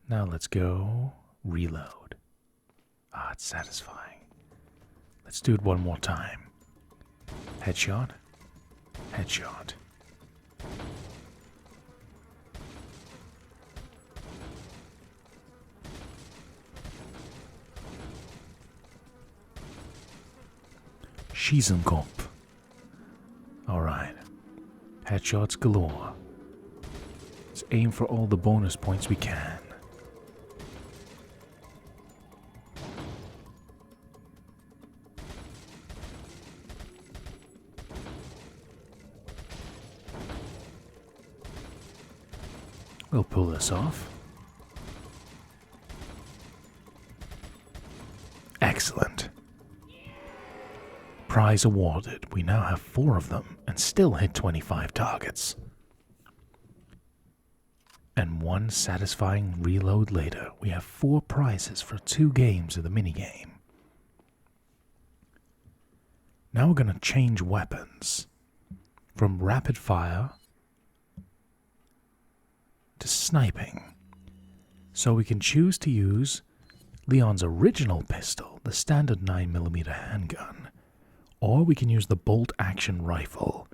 Now let's go reload. Ah, it's satisfying. Let's do it one more time. Headshot. Headshot. Schießenkopf. Alright. Headshots galore. Let's aim for all the bonus points we can. We'll pull this off. Excellent. Prize awarded. We now have 4 of them and still hit 25 targets. And 1 satisfying reload later, we have 4 prizes for 2 games of the minigame. Now we're going to change weapons from rapid fire to sniping. So we can choose to use Leon's original pistol, the standard 9mm handgun, or we can use the bolt-action rifle.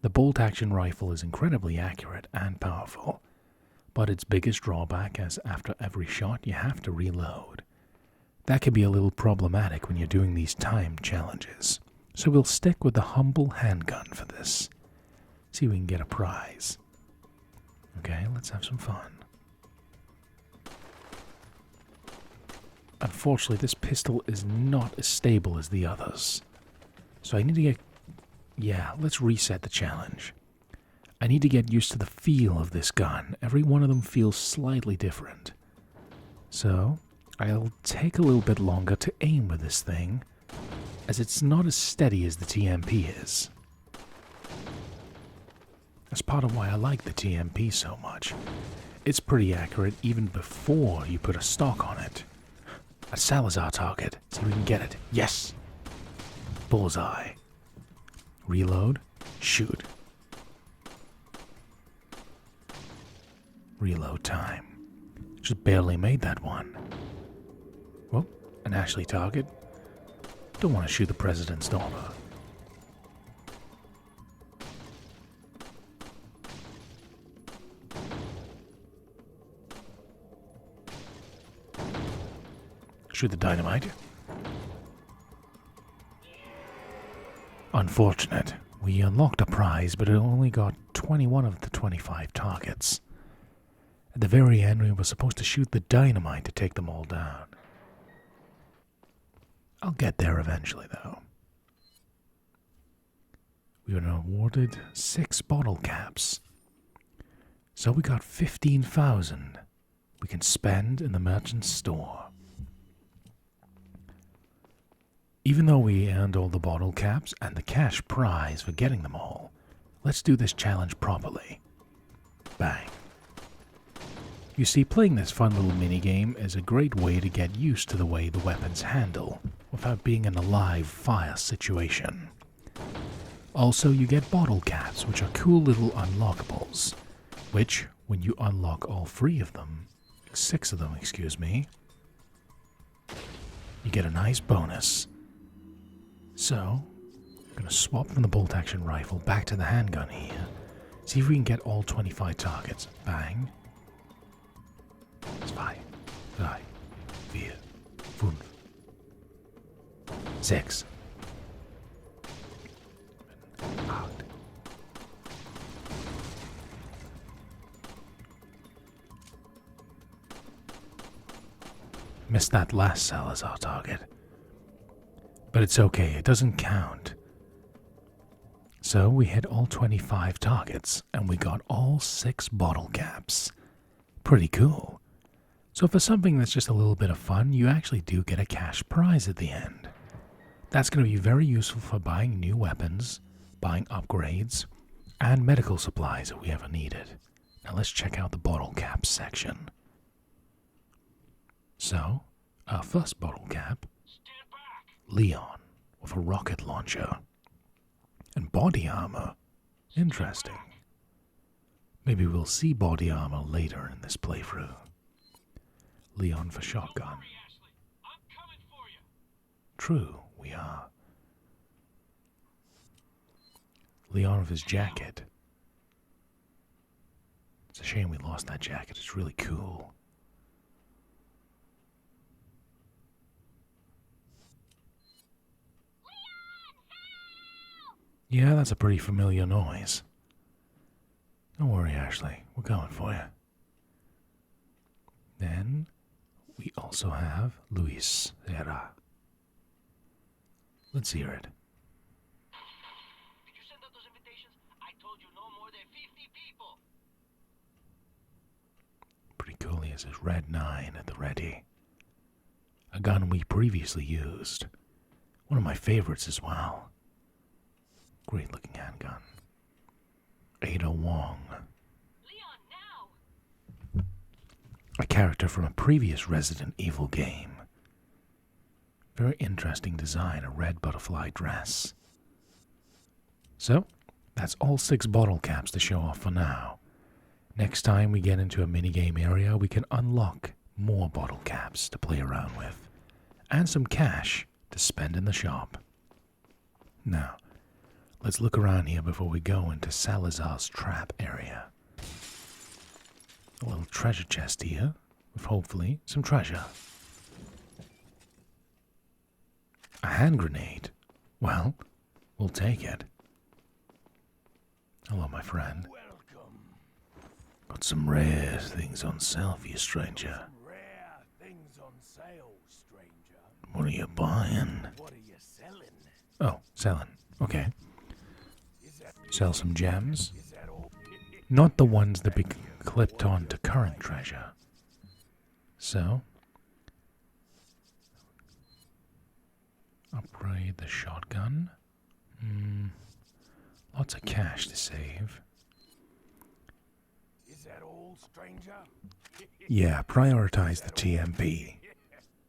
The bolt-action rifle is incredibly accurate and powerful, but its biggest drawback is after every shot you have to reload. That can be a little problematic when you're doing these timed challenges, so we'll stick with the humble handgun for this. See if we can get a prize. Okay, let's have some fun. Unfortunately, this pistol is not as stable as the others. So I need to get... Yeah, let's reset the challenge. I need to get used to the feel of this gun. Every one of them feels slightly different. So, I'll take a little bit longer to aim with this thing, as it's not as steady as the TMP is. That's part of why I like the TMP so much. It's pretty accurate even before you put a stock on it. A Salazar target. See if we can get it. Yes! Bullseye. Reload. Shoot. Reload time. Just barely made that one. Well, an Ashley target. Don't want to shoot the president's daughter. Shoot the dynamite. Unfortunate. We unlocked a prize, but it only got 21 of the 25 targets. At the very end, we were supposed to shoot the dynamite to take them all down. I'll get there eventually, though. We were awarded 6 bottle caps. So we got 15,000 we can spend in the merchant's store. Even though we earned all the bottle caps and the cash prize for getting them all, let's do this challenge properly. Bang. You see, playing this fun little minigame is a great way to get used to the way the weapons handle, without being in a live fire situation. Also, you get bottle caps, which are cool little unlockables, which, when you unlock all 3 of them, 6 of them, excuse me, you get a nice bonus. So, I'm going to swap from the bolt-action rifle back to the handgun here. See if we can get all 25 targets. Bang. 2, 3, 4, 5, 6, 7, 8. Missed that last Salazar target. But it's okay, it doesn't count. So we hit all 25 targets, and we got all 6 bottle caps. Pretty cool. So for something that's just a little bit of fun, you actually do get a cash prize at the end. That's going to be very useful for buying new weapons, buying upgrades, and medical supplies if we ever need it. Now let's check out the bottle caps section. So, our first bottle cap, Leon with a rocket launcher and body armor. Interesting. Maybe we'll see body armor later in this playthrough. Leon for shotgun. True, we are. Leon with his jacket. It's a shame we lost that jacket. It's really cool. Yeah, that's a pretty familiar noise. Don't worry, Ashley. We're going for you. Then, we also have Luis Serra. Let's hear it. Did you send out those invitations? I told you no more than 50 people. Pretty cool, he has his red 9 at the ready. A gun we previously used. One of my favorites as well. Great looking handgun. Ada Wong. Leon, now! A character from a previous Resident Evil game. Very interesting design, a red butterfly dress. So, that's all 6 bottle caps to show off for now. Next time we get into a minigame area, we can unlock more bottle caps to play around with. And some cash to spend in the shop. Now, let's look around here before we go into Salazar's trap area. A little treasure chest here, with hopefully some treasure. A hand grenade. Well, we'll take it. Hello, my friend. Welcome. Got some rare things on sale for you, stranger. Rare things on sale, stranger. What are you buying? What are you selling? Oh, selling. Okay. Sell some gems. Is that all? Not the ones that be clipped on to current treasure. So, upgrade the shotgun. Lots of cash to save. Is that all, stranger? Yeah, prioritize the TMP.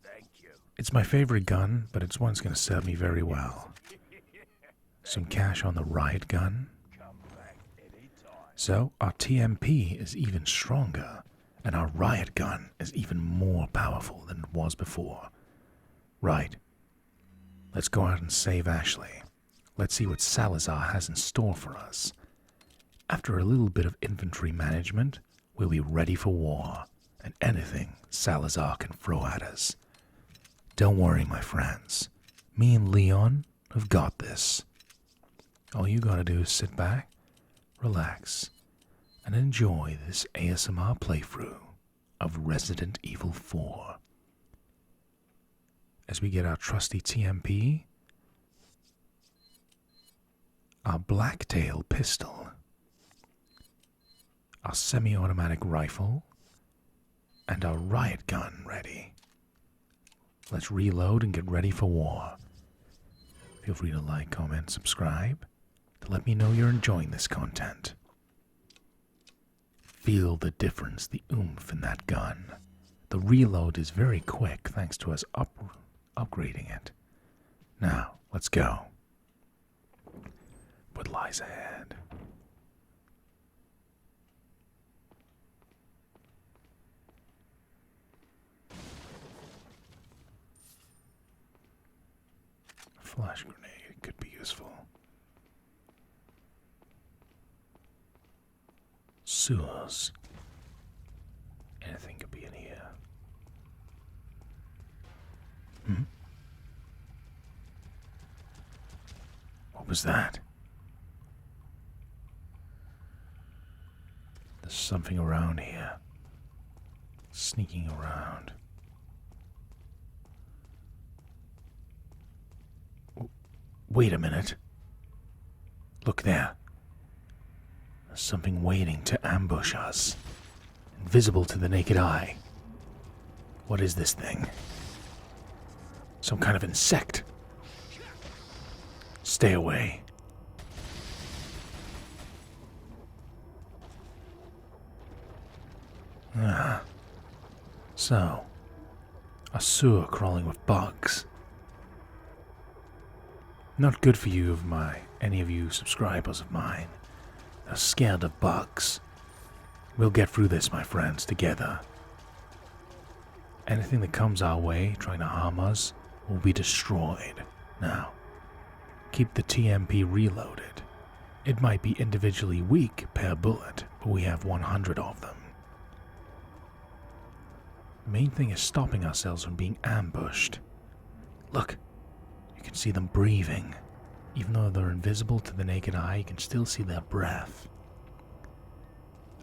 Thank you. It's my favorite gun, but it's one that's going to serve me very well. Some cash on the riot gun. Come back anytime. So, our TMP is even stronger, and our riot gun is even more powerful than it was before. Right. Let's go out and save Ashley. Let's see what Salazar has in store for us. After a little bit of inventory management, we'll be ready for war, and anything Salazar can throw at us. Don't worry, my friends. Me and Leon have got this. All you gotta do is sit back, relax, and enjoy this ASMR playthrough of Resident Evil 4. As we get our trusty TMP, our blacktail pistol, our semi-automatic rifle, and our riot gun ready. Let's reload and get ready for war. Feel free to like, comment, subscribe to let me know you're enjoying this content. Feel the difference, the oomph in that gun. The reload is very quick thanks to us upgrading it. Now, let's go. What lies ahead? A flash grenade could be useful. Sewers. Anything could be in here. What was that? There's something around here. Sneaking around. Wait a minute. Look there. There's something waiting to ambush us. Invisible to the naked eye. What is this thing? Some kind of insect. Stay away. Ah. So, a sewer crawling with bugs. Not good for you any of you subscribers of mine. They're scared of bugs. We'll get through this, my friends, together. Anything that comes our way trying to harm us will be destroyed. Now, keep the TMP reloaded. It might be individually weak per bullet, but we have 100 of them. The main thing is stopping ourselves from being ambushed. Look, you can see them breathing. Even though they're invisible to the naked eye, you can still see their breath.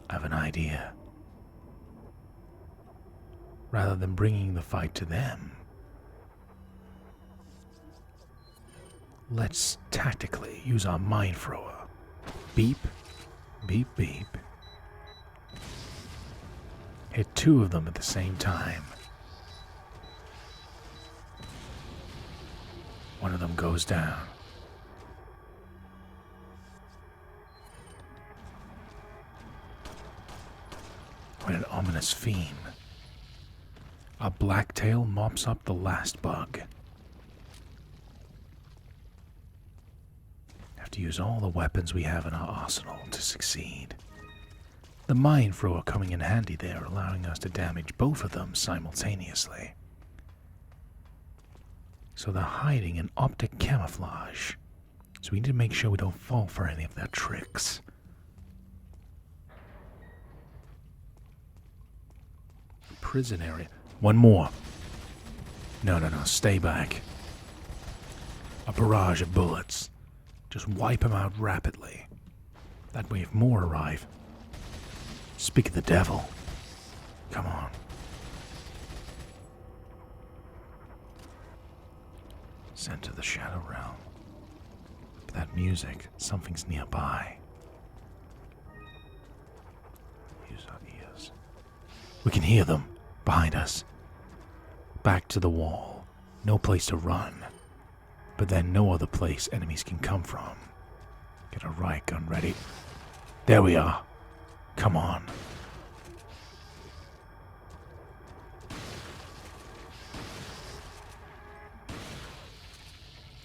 I have an idea. Rather than bringing the fight to them, let's tactically use our mind thrower. Beep, beep, beep. Hit 2 of them at the same time. One of them goes down. What an ominous theme. A blacktail mops up the last bug. Have to use all the weapons we have in our arsenal to succeed. The mine thrower coming in handy there, allowing us to damage both of them simultaneously. So they're hiding in optic camouflage. So we need to make sure we don't fall for any of their tricks. Prison area. One more. No, stay back. A barrage of bullets. Just wipe them out rapidly. That way if more arrive. Speak of the devil. Come on. Sent to the Shadow Realm. That music, something's nearby. Use our ears. We can hear them. Behind us. Back to the wall. No place to run. But then no other place enemies can come from. Get a riot gun ready. There we are. Come on.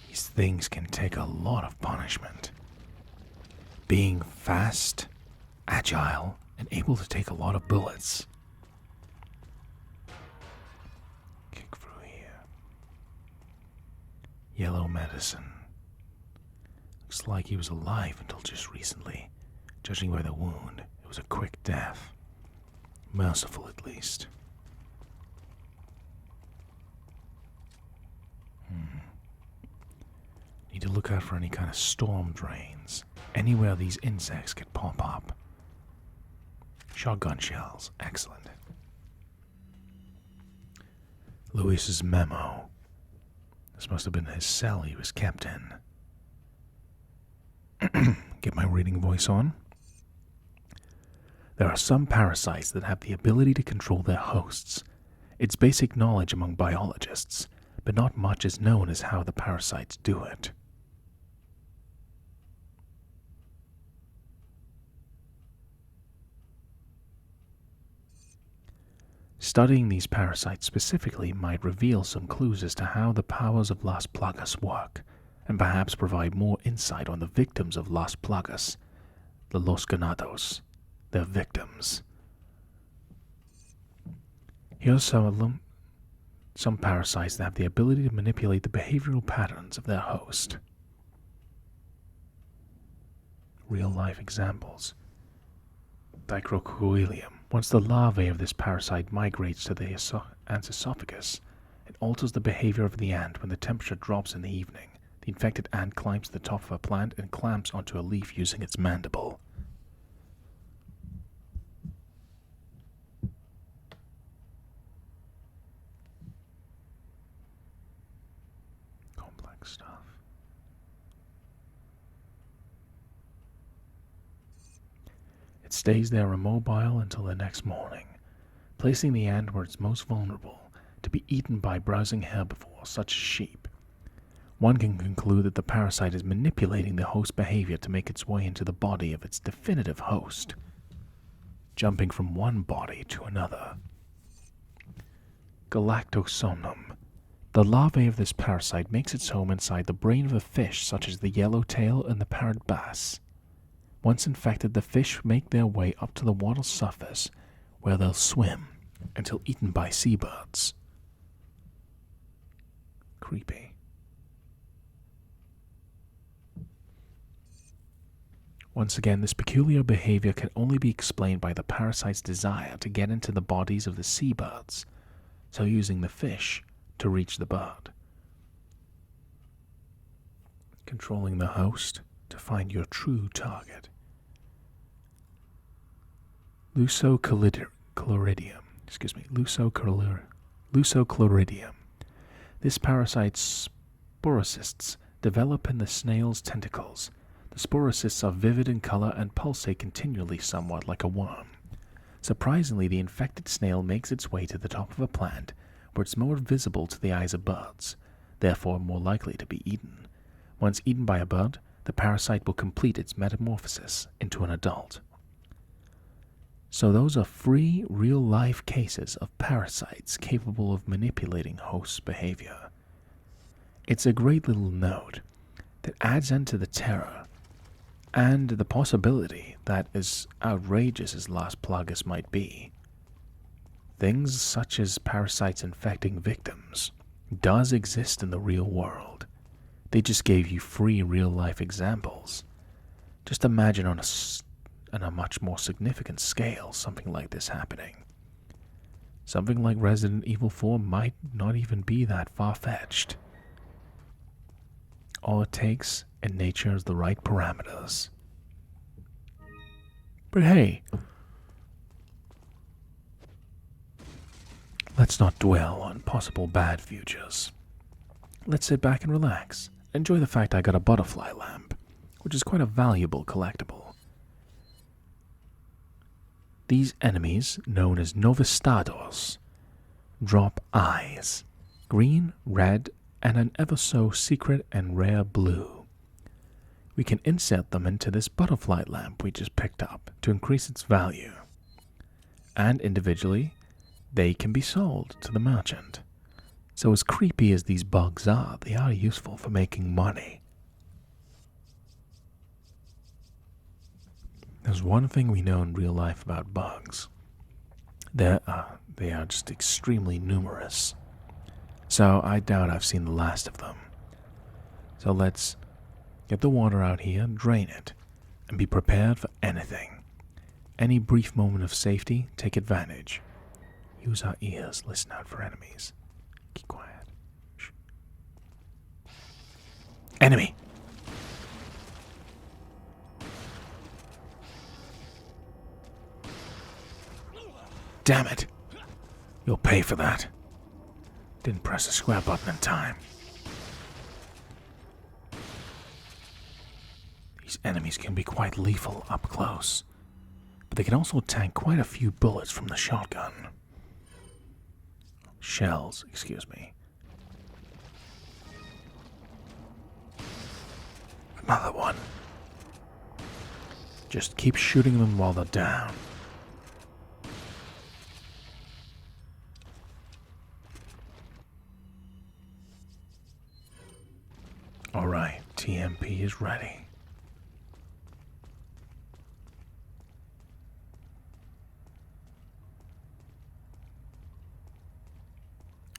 These things can take a lot of punishment. Being fast, agile, and able to take a lot of bullets. Kick through here. Yellow medicine. Looks like he was alive until just recently. Judging by the wound, it was a quick death. Merciful, at least. Need to look out for any kind of storm drains. Anywhere these insects could pop up. Shotgun shells. Excellent. Luis's memo. This must have been his cell he was kept in. Get my reading voice on. There are some parasites that have the ability to control their hosts. It's basic knowledge among biologists, but not much is known as how the parasites do it. Studying these parasites specifically might reveal some clues as to how the powers of Las Plagas work, and perhaps provide more insight on the victims of Las Plagas, the Los Ganados, their victims. Here's some of them. Some parasites that have the ability to manipulate the behavioral patterns of their host. Real-life examples. Dicrocoelium. Once the larvae of this parasite migrates to the ant's esophagus, it alters the behavior of the ant when the temperature drops in the evening. The infected ant climbs to the top of a plant and clamps onto a leaf using its mandible. Complex stuff. It stays there immobile until the next morning, placing the ant where it's most vulnerable to be eaten by browsing herbivores such as sheep. One can conclude that the parasite is manipulating the host behavior to make its way into the body of its definitive host, jumping from one body to another. Galactosomnum. The larvae of this parasite makes its home inside the brain of a fish such as the yellowtail and the parrot bass. Once infected, the fish make their way up to the water surface, where they'll swim until eaten by seabirds. Creepy. Once again, this peculiar behavior can only be explained by the parasite's desire to get into the bodies of the seabirds, so using the fish to reach the bird. Controlling the host to find your true target. Lusochloridium. This parasite's sporocysts develop in the snail's tentacles. The sporocysts are vivid in color and pulsate continually, somewhat like a worm. Surprisingly, the infected snail makes its way to the top of a plant where it's more visible to the eyes of birds, therefore more likely to be eaten. Once eaten by a bird, the parasite will complete its metamorphosis into an adult. So those are free, real-life cases of parasites capable of manipulating host behavior. It's a great little note that adds into the terror and the possibility that, as outrageous as Las Plagas might be, things such as parasites infecting victims does exist in the real world. They just gave you free real-life examples. Just imagine on a much more significant scale something like this happening. Something like Resident Evil 4 might not even be that far-fetched. All it takes in nature is the right parameters. But hey, let's not dwell on possible bad futures. Let's sit back and relax. Enjoy the fact I got a butterfly lamp, which is quite a valuable collectible. These enemies, known as Novistados, drop eyes, green, red, and an ever-so-secret and rare blue. We can insert them into this butterfly lamp we just picked up to increase its value. And individually, they can be sold to the merchant. So as creepy as these bugs are, they are useful for making money. There's one thing we know in real life about bugs. They are just extremely numerous. So I doubt I've seen the last of them. So let's get the water out here, drain it, and be prepared for anything. Any brief moment of safety, take advantage. Use our ears, listen out for enemies. Keep quiet. Shh. Enemy! Damn it! You'll pay for that. Didn't press the square button in time. These enemies can be quite lethal up close, but they can also tank quite a few bullets from the shotgun. Shells, excuse me. Another one. Just keep shooting them while they're down. Alright, TMP is ready.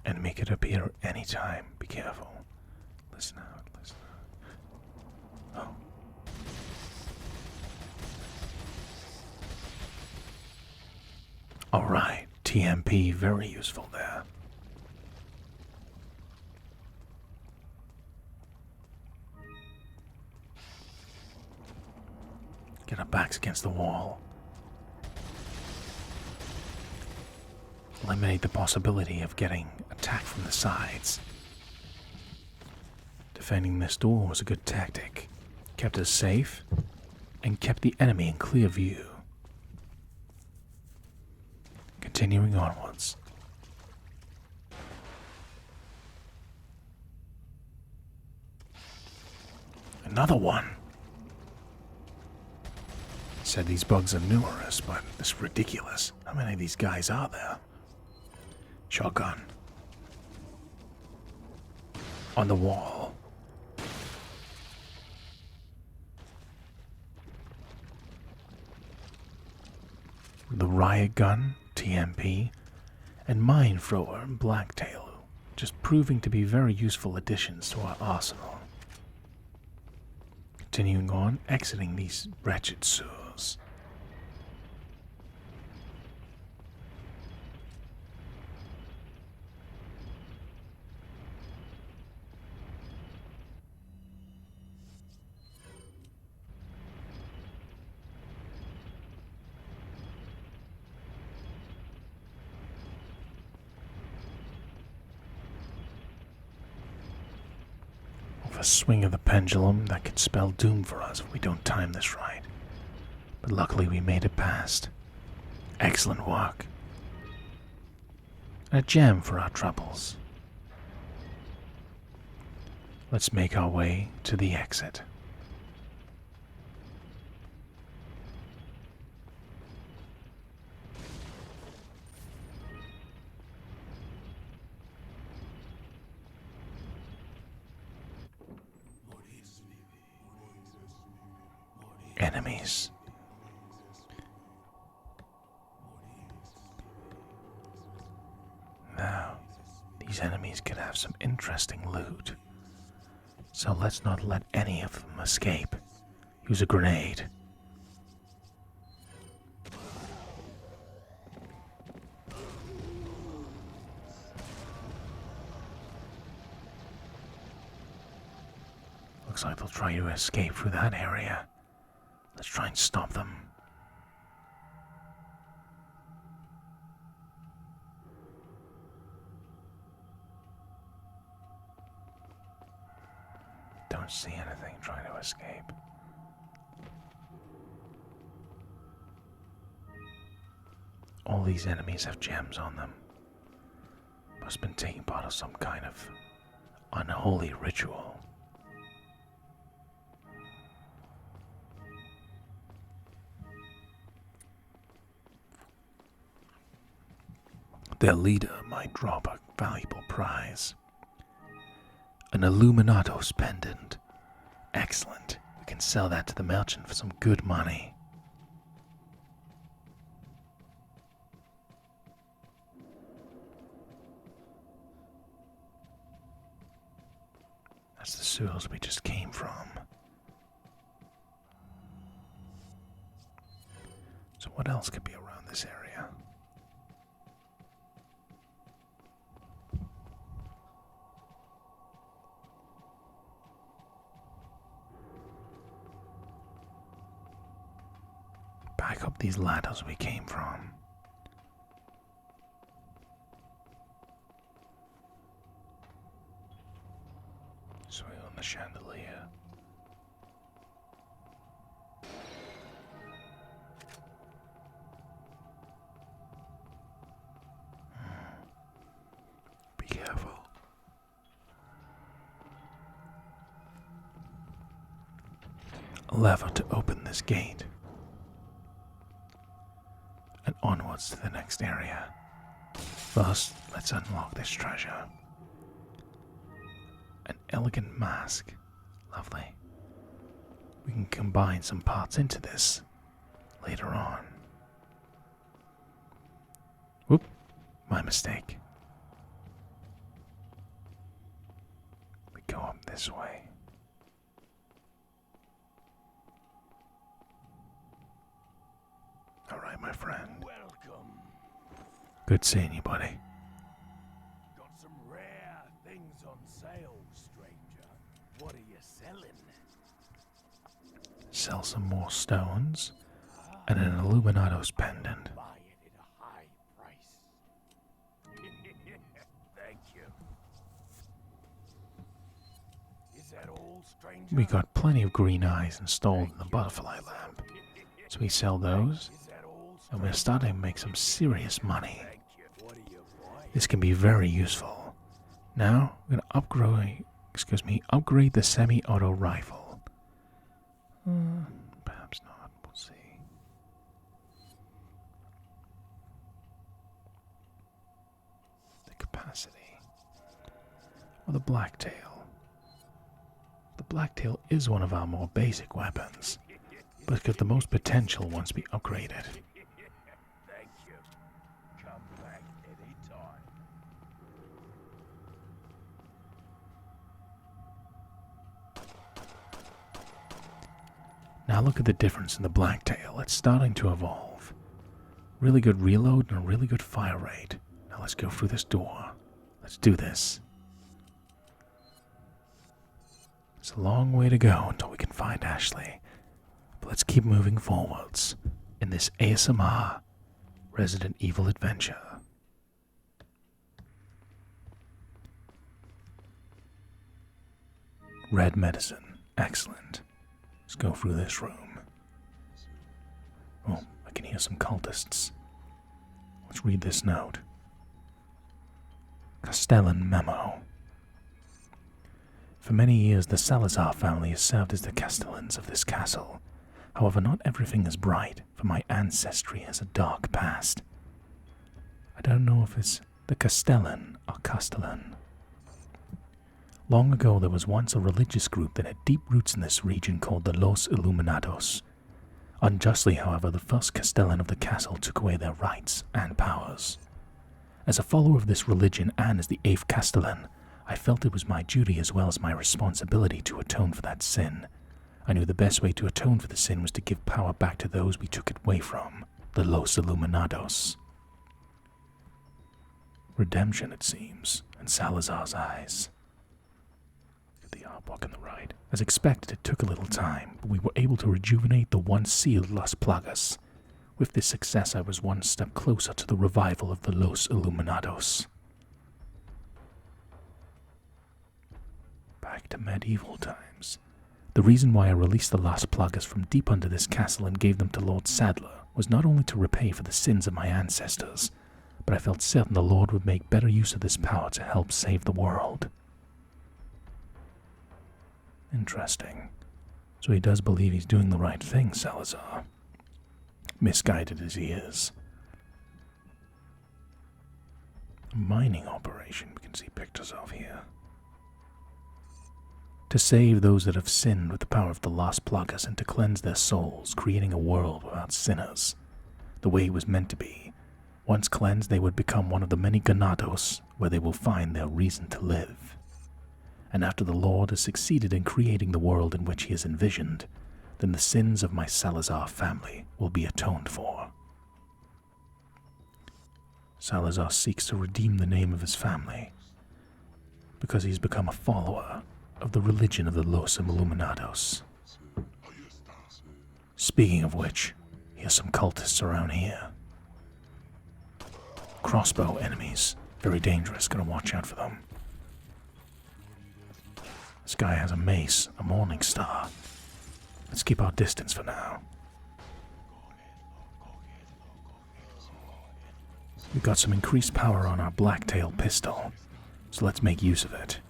And make it appear anytime. Be careful. Listen out, listen out. Oh. Alright, TMP, very useful there. Get our backs against the wall. Eliminate the possibility of getting attacked from the sides. Defending this door was a good tactic. Kept us safe and kept the enemy in clear view. Continuing onwards. Another one. Said these bugs are numerous, but it's ridiculous. How many of these guys are there? Shotgun. On the wall. The riot gun, TMP, and mine thrower and blacktail, just proving to be very useful additions to our arsenal. Continuing on, exiting these wretched sewers. A swing of the pendulum that could spell doom for us if we don't time this right. But luckily we made it past. Excellent work. And a gem for our troubles. Let's make our way to the exit. Enemies. Now, these enemies can have some interesting loot. So let's not let any of them escape. Use a grenade. Looks like they'll try to escape through that area. Let's try and stop them. Don't see anything trying to escape. All these enemies have gems on them. Must have been taking part of some kind of unholy ritual. Their leader might drop a valuable prize. An Illuminatos pendant. Excellent. We can sell that to the merchant for some good money. That's the sewers we just came from. So what else could be around this area? Back up these ladders we came from. Swing on the chandelier. Be careful. A lever to open this gate. And onwards to the next area. First, let's unlock this treasure. An elegant mask. Lovely. We can combine some parts into this later on. Whoop, my mistake. We go up this way. Alright, my friend. Welcome. Good seeing you, buddy. Got some rare things on sale, stranger. What are you selling? Sell some more stones and an Illuminatos pendant. Buy it at a high price. Thank you. Is that all, stranger? We got plenty of green eyes installed in the butterfly lamp. So we sell those, Is that all, and we're starting to make some serious money. Thank This can be very useful. Now, we're going to upgrade the semi-auto rifle. Perhaps not. We'll see. The capacity. Or the blacktail. The blacktail is one of our more basic weapons, but it's got the most potential once we upgrade it. Thank you. Come back anytime. Now look at the difference in the blacktail. It's starting to evolve. Really good reload and a really good fire rate. Now let's go through this door. Let's do this. It's a long way to go until we can find Ashley. But let's keep moving forwards in this ASMR Resident Evil adventure. Red medicine. Excellent. Let's go through this room. Oh, I can hear some cultists. Let's read this note. Castellan memo. For many years, the Salazar family has served as the castellans of this castle. However, not everything is bright, for my ancestry has a dark past. I don't know if it's the Castellan or Castellan. Long ago, there was once a religious group that had deep roots in this region called the Los Illuminados. Unjustly, however, the first Castellan of the castle took away their rights and powers. As a follower of this religion and as the 8th Castellan, I felt it was my duty as well as my responsibility to atone for that sin. I knew the best way to atone for the sin was to give power back to those we took it away from, the Los Illuminados. Redemption, it seems, in Salazar's eyes. Look at the artwork on the right. As expected, it took a little time, but we were able to rejuvenate the once sealed Las Plagas. With this success, I was one step closer to the revival of the Los Illuminados. Back to medieval times. The reason why I released the Las Plagas from deep under this castle and gave them to Lord Sadler was not only to repay for the sins of my ancestors, but I felt certain the Lord would make better use of this power to help save the world. Interesting. So he does believe he's doing the right thing, Salazar. Misguided as he is. A mining operation we can see pictures of here. To save those that have sinned with the power of the Las Plagas and to cleanse their souls, creating a world without sinners, the way it was meant to be. Once cleansed, they would become one of the many ganados where they will find their reason to live. And after the Lord has succeeded in creating the world in which he has envisioned, then the sins of my Salazar family will be atoned for. Salazar seeks to redeem the name of his family because he's become a follower of the religion of the Los Illuminados. Speaking of which, here's some cultists around here. Crossbow enemies. Very dangerous, gotta watch out for them. This guy has a mace, a morning star. Let's keep our distance for now. We've got some increased power on our blacktail pistol, so let's make use of it.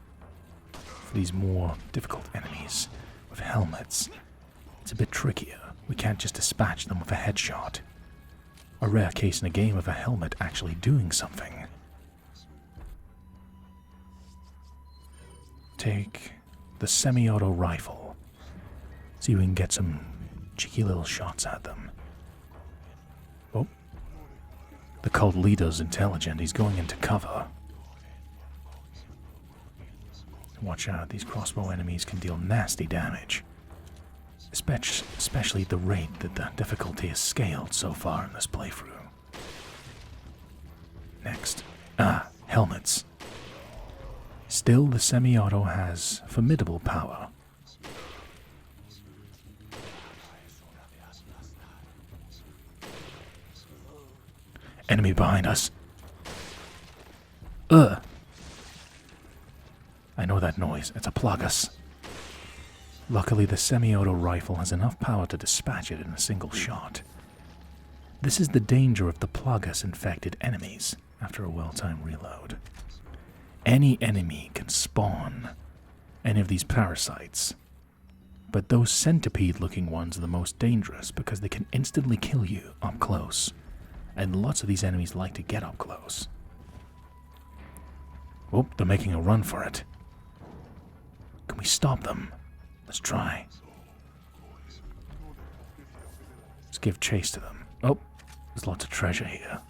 For these more difficult enemies with helmets, it's a bit trickier. We can't just dispatch them with a headshot. A rare case in a game of a helmet actually doing something. Take the semi-auto rifle. See if we can get some cheeky little shots at them. Oh. The cult leader's intelligent. He's going into cover. Watch out, these crossbow enemies can deal nasty damage. Especially at the rate that the difficulty has scaled so far in this playthrough. Next. Helmets. Still, the semi-auto has formidable power. Enemy behind us. I know that noise. It's a Plagas. Luckily, the semi-auto rifle has enough power to dispatch it in a single shot. This is the danger of the Plagas-infected enemies. after a well-timed reload. Any enemy can spawn any of these parasites, but those centipede-looking ones are the most dangerous because they can instantly kill you up close, and lots of these enemies like to get up close. Oh, they're making a run for it. Can we stop them? Let's try. Let's give chase to them. Oh, there's lots of treasure here.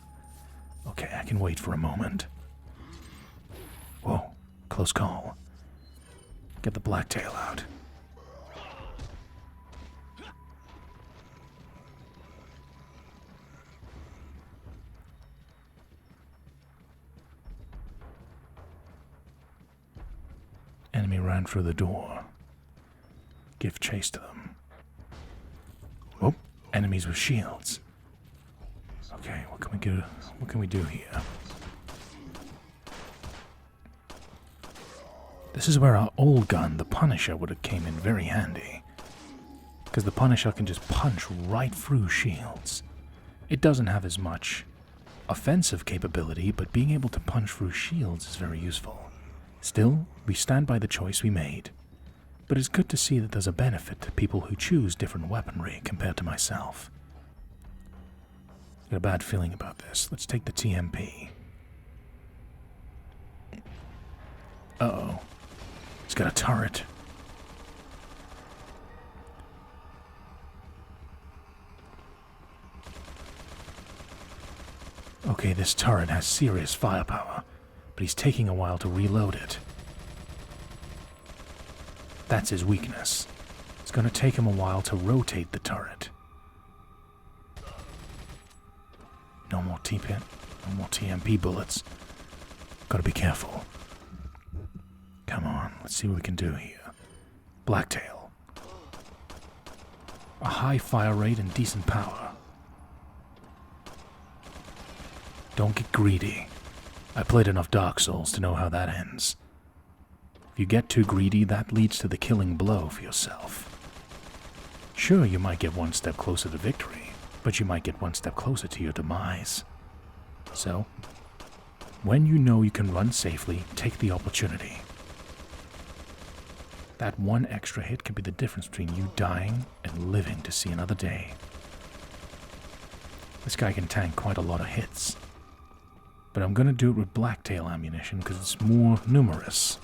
Okay, I can wait for a moment. Whoa, close call. Get the blacktail out. Enemy ran through the door. Give chase to them. Oh, enemies with shields. Okay, what can we do? What can we do here? This is where our old gun, the Punisher, would have came in very handy. Because the Punisher can just punch right through shields. It doesn't have as much offensive capability, but being able to punch through shields is very useful. Still, we stand by the choice we made. But it's good to see that there's a benefit to people who choose different weaponry compared to myself. Got a bad feeling about this. Let's take the TMP. Uh-oh. He's got a turret. Okay, this turret has serious firepower, but he's taking a while to reload it. That's his weakness. It's going to take him a while to rotate the turret. No more TMP bullets. Gotta be careful. Come on, let's see what we can do here. Blacktail. A high fire rate and decent power. Don't get greedy. I played enough Dark Souls to know how that ends. If you get too greedy, that leads to the killing blow for yourself. Sure, you might get one step closer to victory, but you might get one step closer to your demise. So, when you know you can run safely, take the opportunity. That one extra hit can be the difference between you dying and living to see another day. This guy can tank quite a lot of hits. But I'm gonna do it with blacktail ammunition because it's more numerous.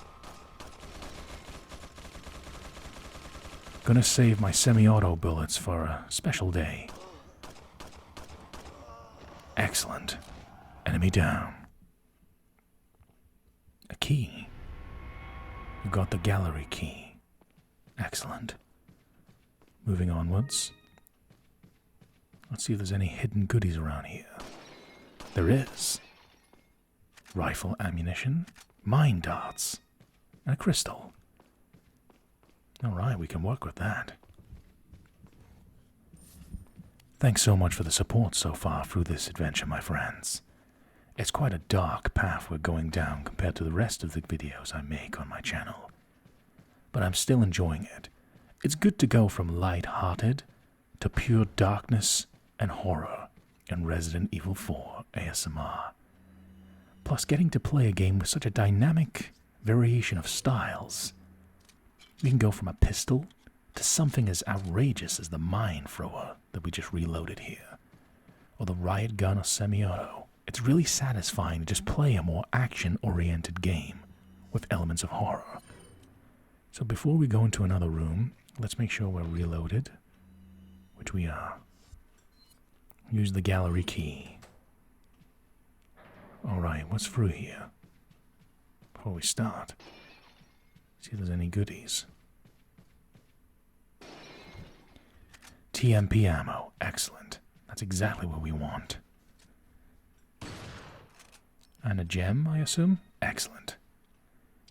Gonna save my semi-auto bullets for a special day. Excellent. Enemy down. A key. You got the gallery key. Excellent. Moving onwards. Let's see if there's any hidden goodies around here. There is. Rifle ammunition, mine darts, and a crystal. Alright, we can work with that. Thanks so much for the support so far through this adventure, my friends. It's quite a dark path we're going down compared to the rest of the videos I make on my channel. But I'm still enjoying it. It's good to go from light-hearted to pure darkness and horror in Resident Evil 4 ASMR. Plus, getting to play a game with such a dynamic variation of styles. We can go from a pistol to something as outrageous as the mine thrower that we just reloaded here, or the riot gun or semi-auto. It's really satisfying to just play a more action-oriented game with elements of horror. So before we go into another room, let's make sure we're reloaded, which we are. Use the gallery key. Alright, what's through here? Before we start, see if there's any goodies. TMP ammo, excellent. That's exactly what we want. And a gem, I assume? Excellent.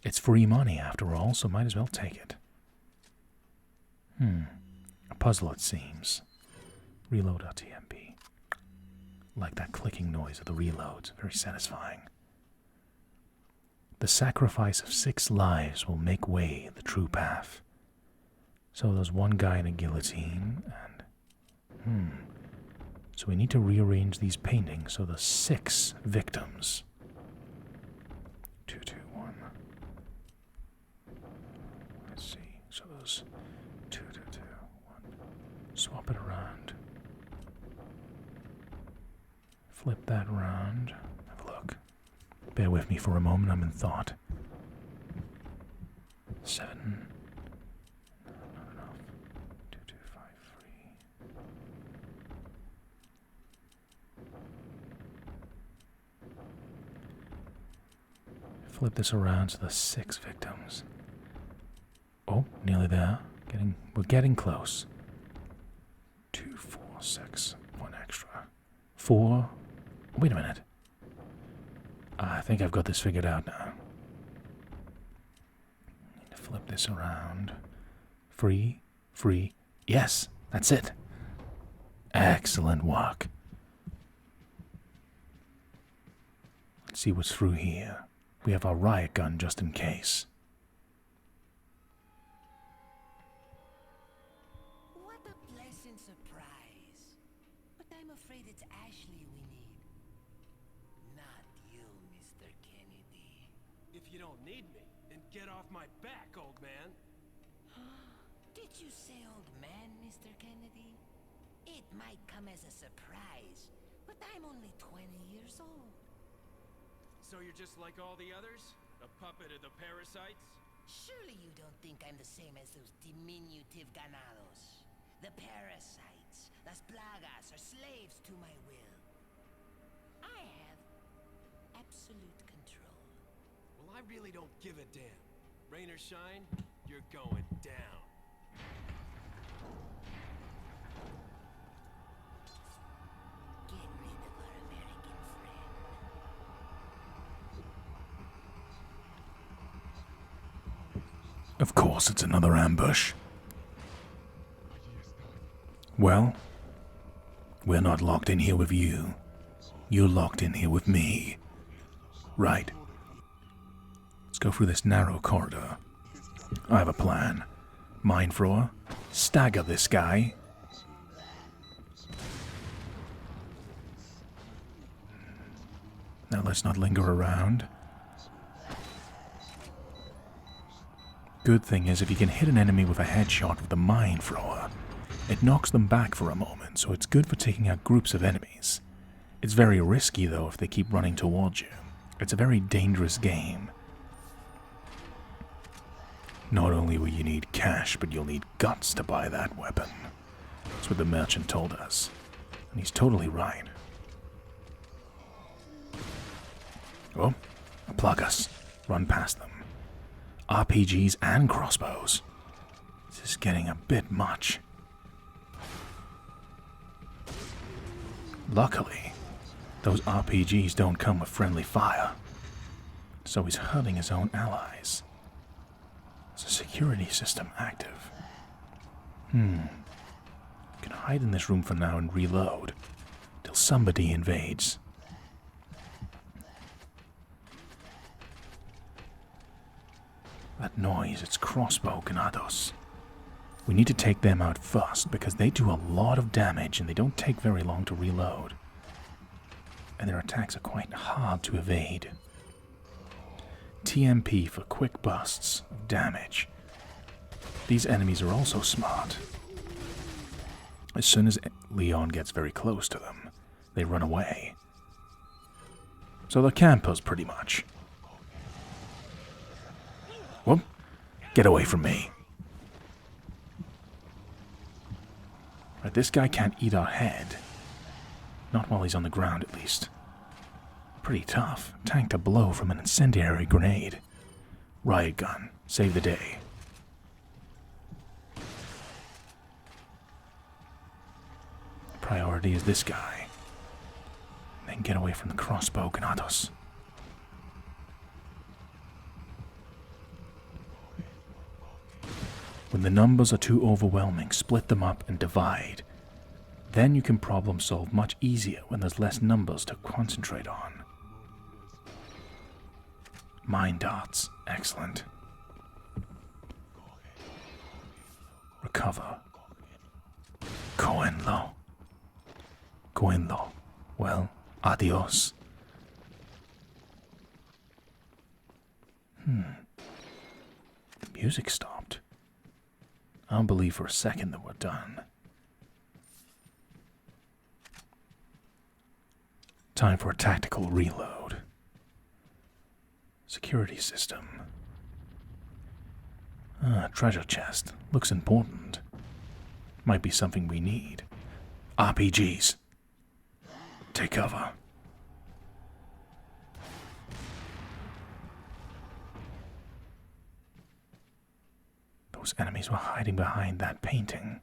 It's free money after all, so might as well take it. A puzzle it seems. Reload our TMP. Like that clicking noise of the reloads, very satisfying. The sacrifice of 6 lives will make way the true path. So there's one guy in a guillotine, and... So we need to rearrange these paintings so there's 6 victims 2, 2, 1. Let's see. So those 2, 2, 2, 1. Swap it around. Flip that around. Have a look. Bear with me for a moment, I'm in thought. 7. No, not enough. 2, 2, 5, 3. Flip this around so there's 6 victims. Oh, nearly there. We're getting close. 2, 4, 6. 1 extra. 4. Wait a minute. I think I've got this figured out now. Need to flip this around. Free. Free. Yes, that's it. Excellent work. Let's see what's through here. We have our riot gun just in case. What a pleasant surprise. But I'm afraid it's Ashley we need. Not you, Mr. Kennedy. If you don't need me, then get off my back, old man. Did you say old man, Mr. Kennedy? It might come as a surprise, but I'm only 20 years old. So you're just like all the others? A puppet of the parasites? Surely you don't think I'm the same as those diminutive ganados. The parasites, las plagas, are slaves to my will. I have absolute control. Well, I really don't give a damn. Rain or shine, you're going down. Get rid of our American friend. Of course, it's another ambush. Well, we're not locked in here with you. You're locked in here with me. Right. Let's go through this narrow corridor. I have a plan. Mind thrower. Stagger this guy. Now let's not linger around. Good thing is, if you can hit an enemy with a headshot with the mind thrower, it knocks them back for a moment, so it's good for taking out groups of enemies. It's very risky though if they keep running towards you. It's a very dangerous game. Not only will you need cash, but you'll need guts to buy that weapon. That's what the merchant told us. And he's totally right. Oh, plug us. Run past them. RPGs and crossbows. This is getting a bit much. Luckily, those RPGs don't come with friendly fire. So he's hurting his own allies. There's a security system active. You can hide in this room for now and reload till somebody invades. That noise, it's crossbow ganados. We need to take them out first because they do a lot of damage and they don't take very long to reload. And their attacks are quite hard to evade. TMP for quick bursts of damage. These enemies are also smart. As soon as Leon gets very close to them, they run away. So they're campers pretty much. Whoop! Get away from me. Right, this guy can't eat our head. Not while he's on the ground, at least. Pretty tough. Tanked a blow from an incendiary grenade. Riot gun. Save the day. Priority is this guy. Then get away from the crossbow ganados. When the numbers are too overwhelming, split them up and divide. Then you can problem solve much easier when there's less numbers to concentrate on. Mine darts. Excellent. Recover. Coenlo. Well, adios. Music stopped. I don't believe for a second that we're done. Time for a tactical reload. Security system. Treasure chest. Looks important. Might be something we need. RPGs. Take cover. Those enemies were hiding behind that painting.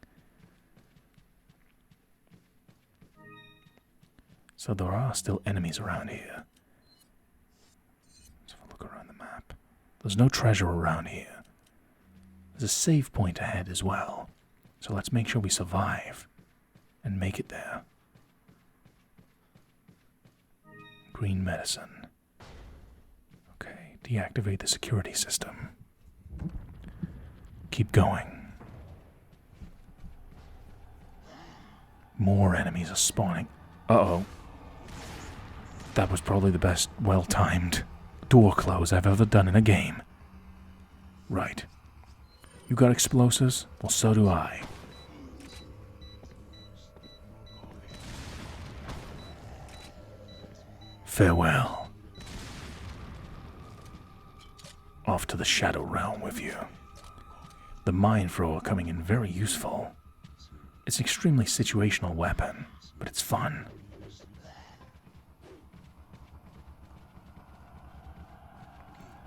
So there are still enemies around here. Let's have a look around the map. There's no treasure around here. There's a save point ahead as well. So let's make sure we survive and make it there. Green medicine. Okay, deactivate the security system. Keep going. More enemies are spawning. Uh-oh. That was probably the best well-timed door close I've ever done in a game. Right. You got explosives? Well, so do I. Farewell. Off to the Shadow Realm with you. The Mind Thrower coming in very useful. It's an extremely situational weapon, but it's fun.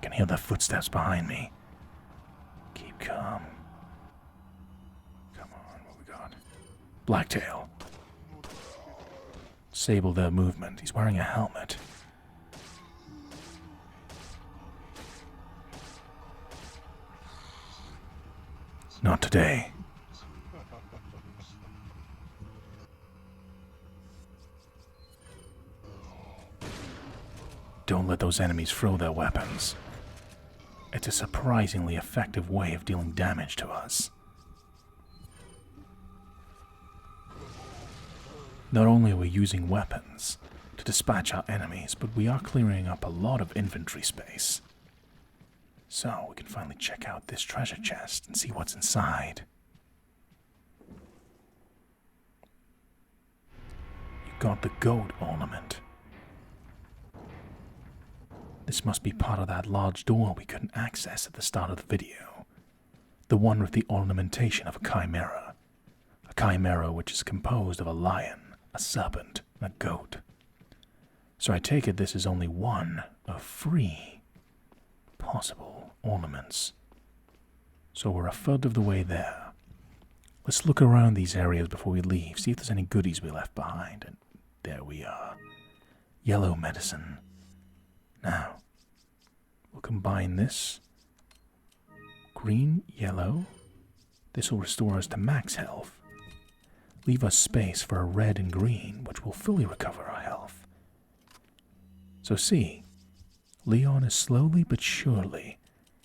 Can hear the footsteps behind me. Keep calm. Come on, what we got? Blacktail. Disable their movement. He's wearing a helmet. Not today. Don't let those enemies throw their weapons. It's a surprisingly effective way of dealing damage to us. Not only are we using weapons to dispatch our enemies, but we are clearing up a lot of inventory space. So we can finally check out this treasure chest and see what's inside. You got the goat ornament. This must be part of that large door we couldn't access at the start of the video. The one with the ornamentation of a chimera. A chimera which is composed of a lion, a serpent, and a goat. So I take it this is only one of 3 possible ornaments. So we're a third of the way there. Let's look around these areas before we leave, see if there's any goodies we left behind. And there we are. Yellow medicine. Now, we'll combine this. Green, yellow. This will restore us to max health. Leave us space for a red and green, which will fully recover our health. So see, Leon is slowly but surely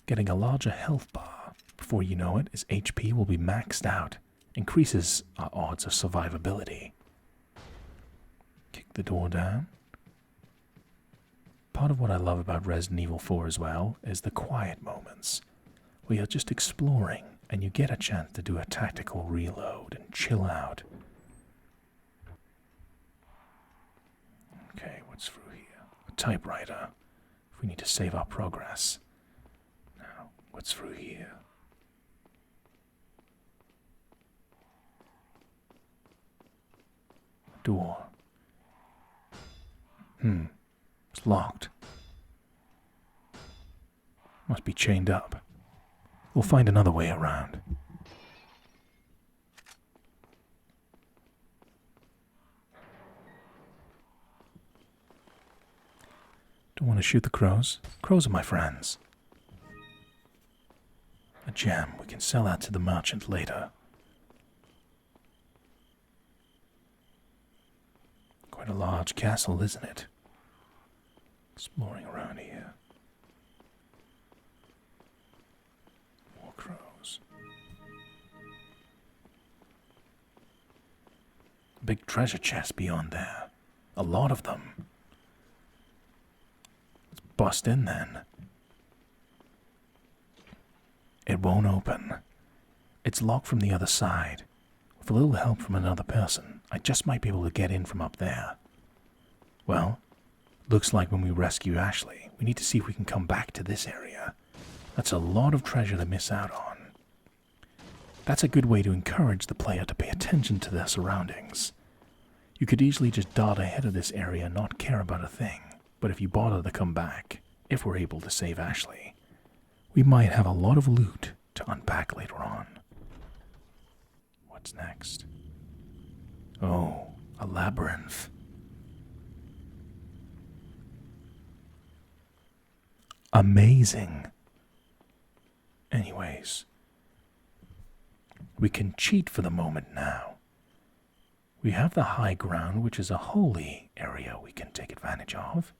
getting a larger health bar. Before you know it, his HP will be maxed out. Increases our odds of survivability. Kick the door down. Part of what I love about Resident Evil 4 as well is the quiet moments where you're just exploring and you get a chance to do a tactical reload and chill out. Okay, what's through here? A typewriter. If we need to save our progress. Now, what's through here? A door. It's locked. Must be chained up. We'll find another way around. Don't want to shoot the crows. Crows are my friends. A gem. We can sell that to the merchant later. Quite a large castle, isn't it? Exploring around here. More crows. Big treasure chest beyond there. A lot of them. Let's bust in then. It won't open. It's locked from the other side. With a little help from another person, I just might be able to get in from up there. Well, looks like when we rescue Ashley, we need to see if we can come back to this area. That's a lot of treasure to miss out on. That's a good way to encourage the player to pay attention to their surroundings. You could easily just dart ahead of this area and not care about a thing, but if you bother to come back, if we're able to save Ashley, we might have a lot of loot to unpack later on. What's next? Oh, a labyrinth. Amazing. Anyways, we can cheat for the moment now. We have the high ground, which is a holy area we can take advantage of.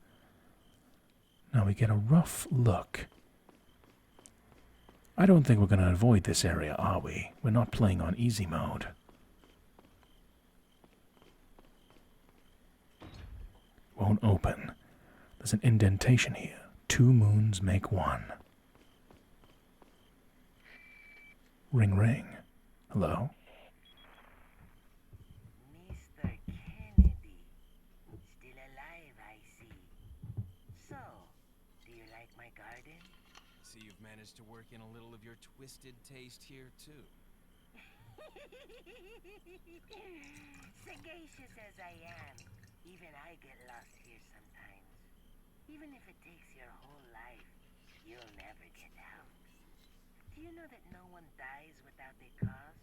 Now we get a rough look. I don't think we're going to avoid this area, are we? We're not playing on easy mode. Won't open. There's an indentation here. 2 moons make 1. Ring ring. Hello? Mr. Kennedy. Still alive, I see. So, do you like my garden? See, you've managed to work in a little of your twisted taste here, too. Sagacious as I am, even I get lost here sometimes. Even if it takes your whole life, you'll never get out. Do you know that no one dies without a cause?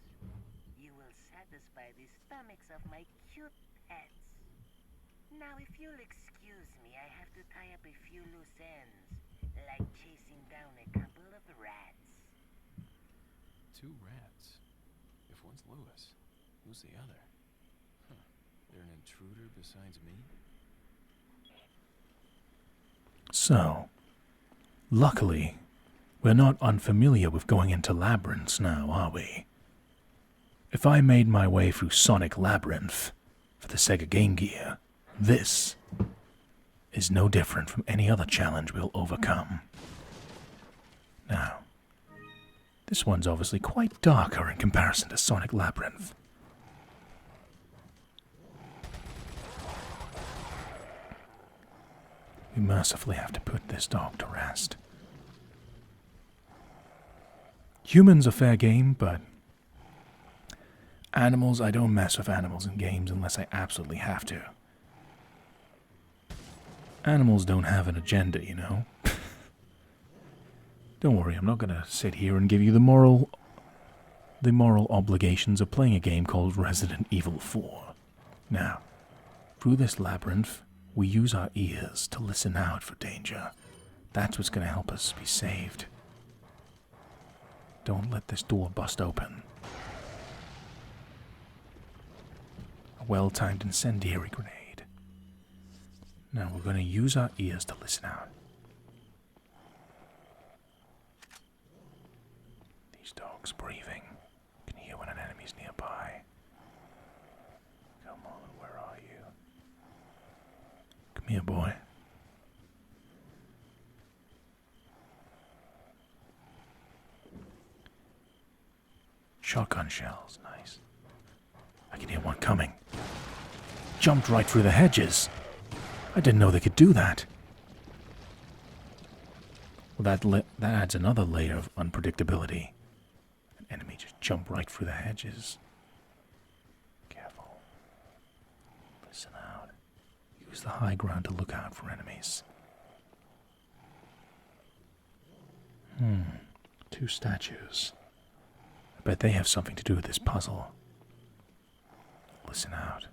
You will satisfy the stomachs of my cute pets. Now, if you'll excuse me, I have to tie up a few loose ends, like chasing down a couple of rats. 2 rats? If one's Lewis, who's the other? Huh. They're an intruder besides me? So, luckily, we're not unfamiliar with going into labyrinths now, are we? If I made my way through Sonic Labyrinth for the Sega Game Gear, this is no different from any other challenge we'll overcome. Now, this one's obviously quite darker in comparison to Sonic Labyrinth. We mercifully have to put this dog to rest. Humans are fair game, but animals, I don't mess with animals in games unless I absolutely have to. Animals don't have an agenda, you know? Don't worry, I'm not going to sit here and give you the moral obligations of playing a game called Resident Evil 4. Now, through this labyrinth, we use our ears to listen out for danger. That's what's going to help us be saved. Don't let this door bust open. A well-timed incendiary grenade. Now we're going to use our ears to listen out. These dogs breathing. You can hear when an enemy's nearby. Come on, where are you? Come here, boy. Shotgun shells, nice. I can hear one coming. Jumped right through the hedges. I didn't know they could do that. Well, that adds another layer of unpredictability. An enemy just jumped right through the hedges. Careful. Listen out. Use the high ground to look out for enemies. 2 statues. I bet they have something to do with this puzzle. Listen out.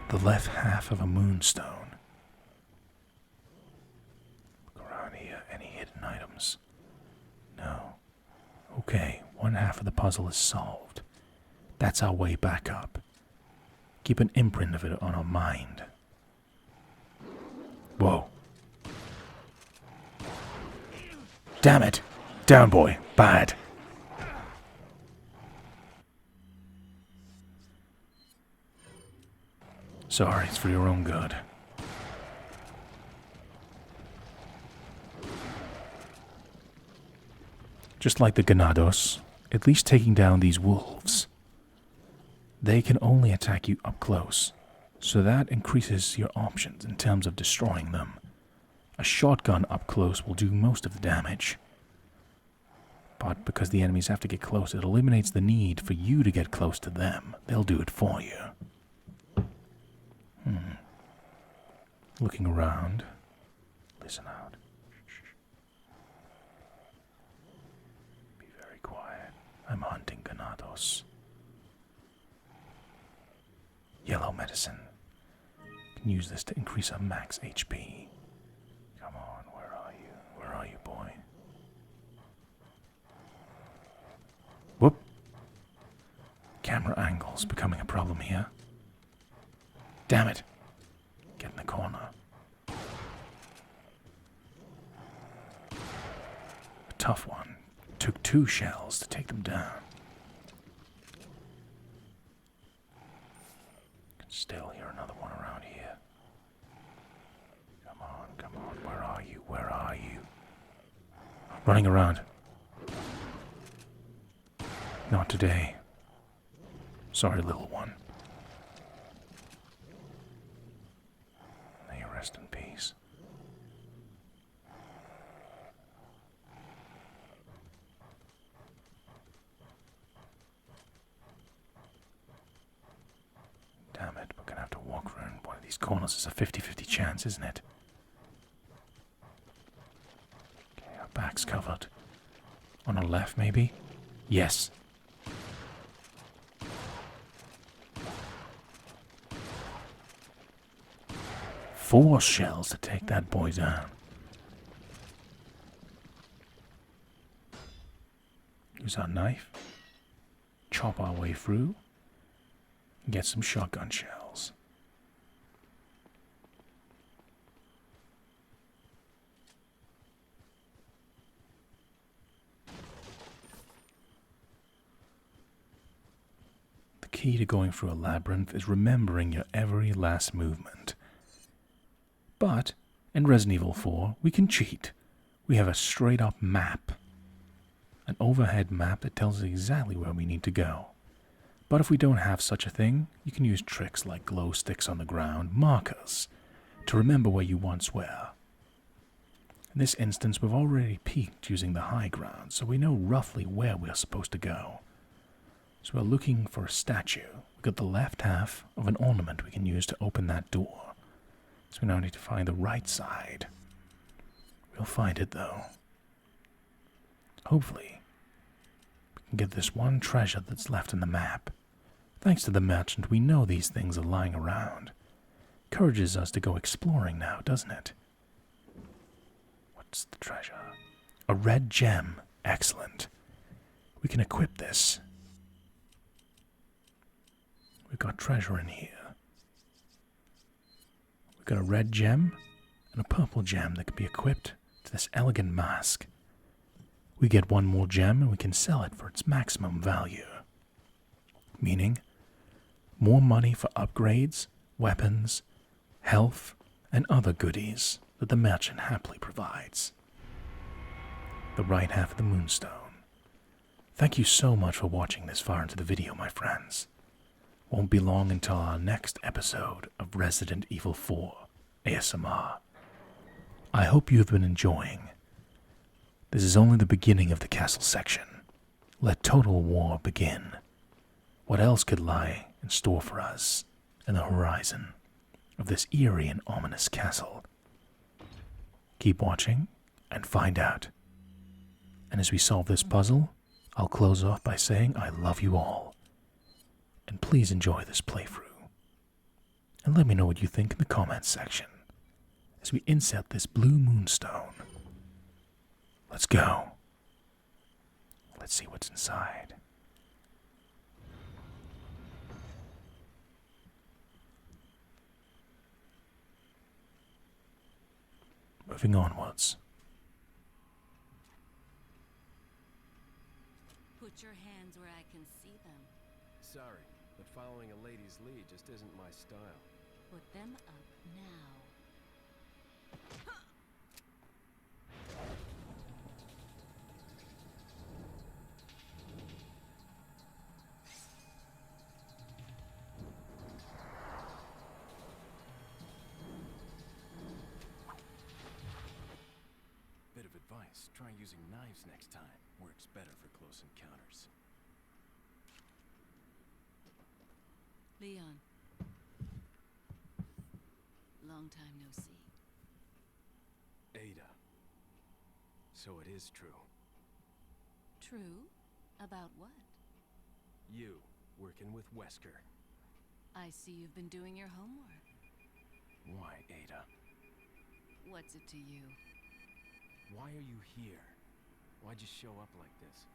The left half of a moonstone. Look around here. Any hidden items? No. Okay, one half of the puzzle is solved. That's our way back up. Keep an imprint of it on our mind. Whoa. Damn it. Down, boy. Bad. Sorry, it's for your own good. Just like the Ganados, at least taking down these wolves, they can only attack you up close, so that increases your options in terms of destroying them. A shotgun up close will do most of the damage. But because the enemies have to get close, it eliminates the need for you to get close to them. They'll do it for you. Looking around. Listen out. Be very quiet. I'm hunting Ganados. Yellow medicine. Can use this to increase our max HP. Come on, where are you? Where are you, boy? Whoop. Camera angle's becoming a problem here. Damn it. Get in the corner. A tough one. Took 2 shells to take them down. Can still hear another one around here. Come on, come on. Where are you? Where are you? Running around. Not today. Sorry, little one. May you rest in peace. Damn it, we're gonna have to walk around one of these corners. It's a 50-50 chance, isn't it? Okay, our back's covered. On our left, maybe? Yes. Four shells to take that boy down. Use our knife. Chop our way through. Get some shotgun shells. The key to going through a labyrinth is remembering your every last movement. But in Resident Evil 4, we can cheat. We have a straight-up map. An overhead map that tells us exactly where we need to go. But if we don't have such a thing, you can use tricks like glow sticks on the ground, markers, to remember where you once were. In this instance, we've already peeked using the high ground, so we know roughly where we're supposed to go. So we're looking for a statue. We've got the left half of an ornament we can use to open that door. So we now need to find the right side. We'll find it, though. Hopefully, we can get this one treasure that's left in the map. Thanks to the merchant, we know these things are lying around. Encourages us to go exploring now, doesn't it? What's the treasure? A red gem. Excellent. We can equip this. We've got treasure in here. We've got a red gem and a purple gem that can be equipped to this elegant mask. We get one more gem and we can sell it for its maximum value. Meaning, more money for upgrades, weapons, health, and other goodies that the merchant happily provides. The right half of the moonstone. Thank you so much for watching this far into the video, my friends. Won't be long until our next episode of Resident Evil 4 ASMR. I hope you have been enjoying. This is only the beginning of the castle section. Let total war begin. What else could lie in store for us in the horizon of this eerie and ominous castle? Keep watching and find out. And as we solve this puzzle, I'll close off by saying I love you all. And please enjoy this playthrough. And let me know what you think in the comments section as we insert this blue moonstone. Let's go. Let's see what's inside. Moving onwards. Put your hands where I can see them. Sorry, but following a lady's lead just isn't my style. Put them up now. Bit of advice, try using knives next time. Works better for close encounters. Leon. Long time no see. Ada. So it is true. True? About what? You, working with Wesker. I see you've been doing your homework. Why, Ada? What's it to you? Why are you here? Why'd you show up like this?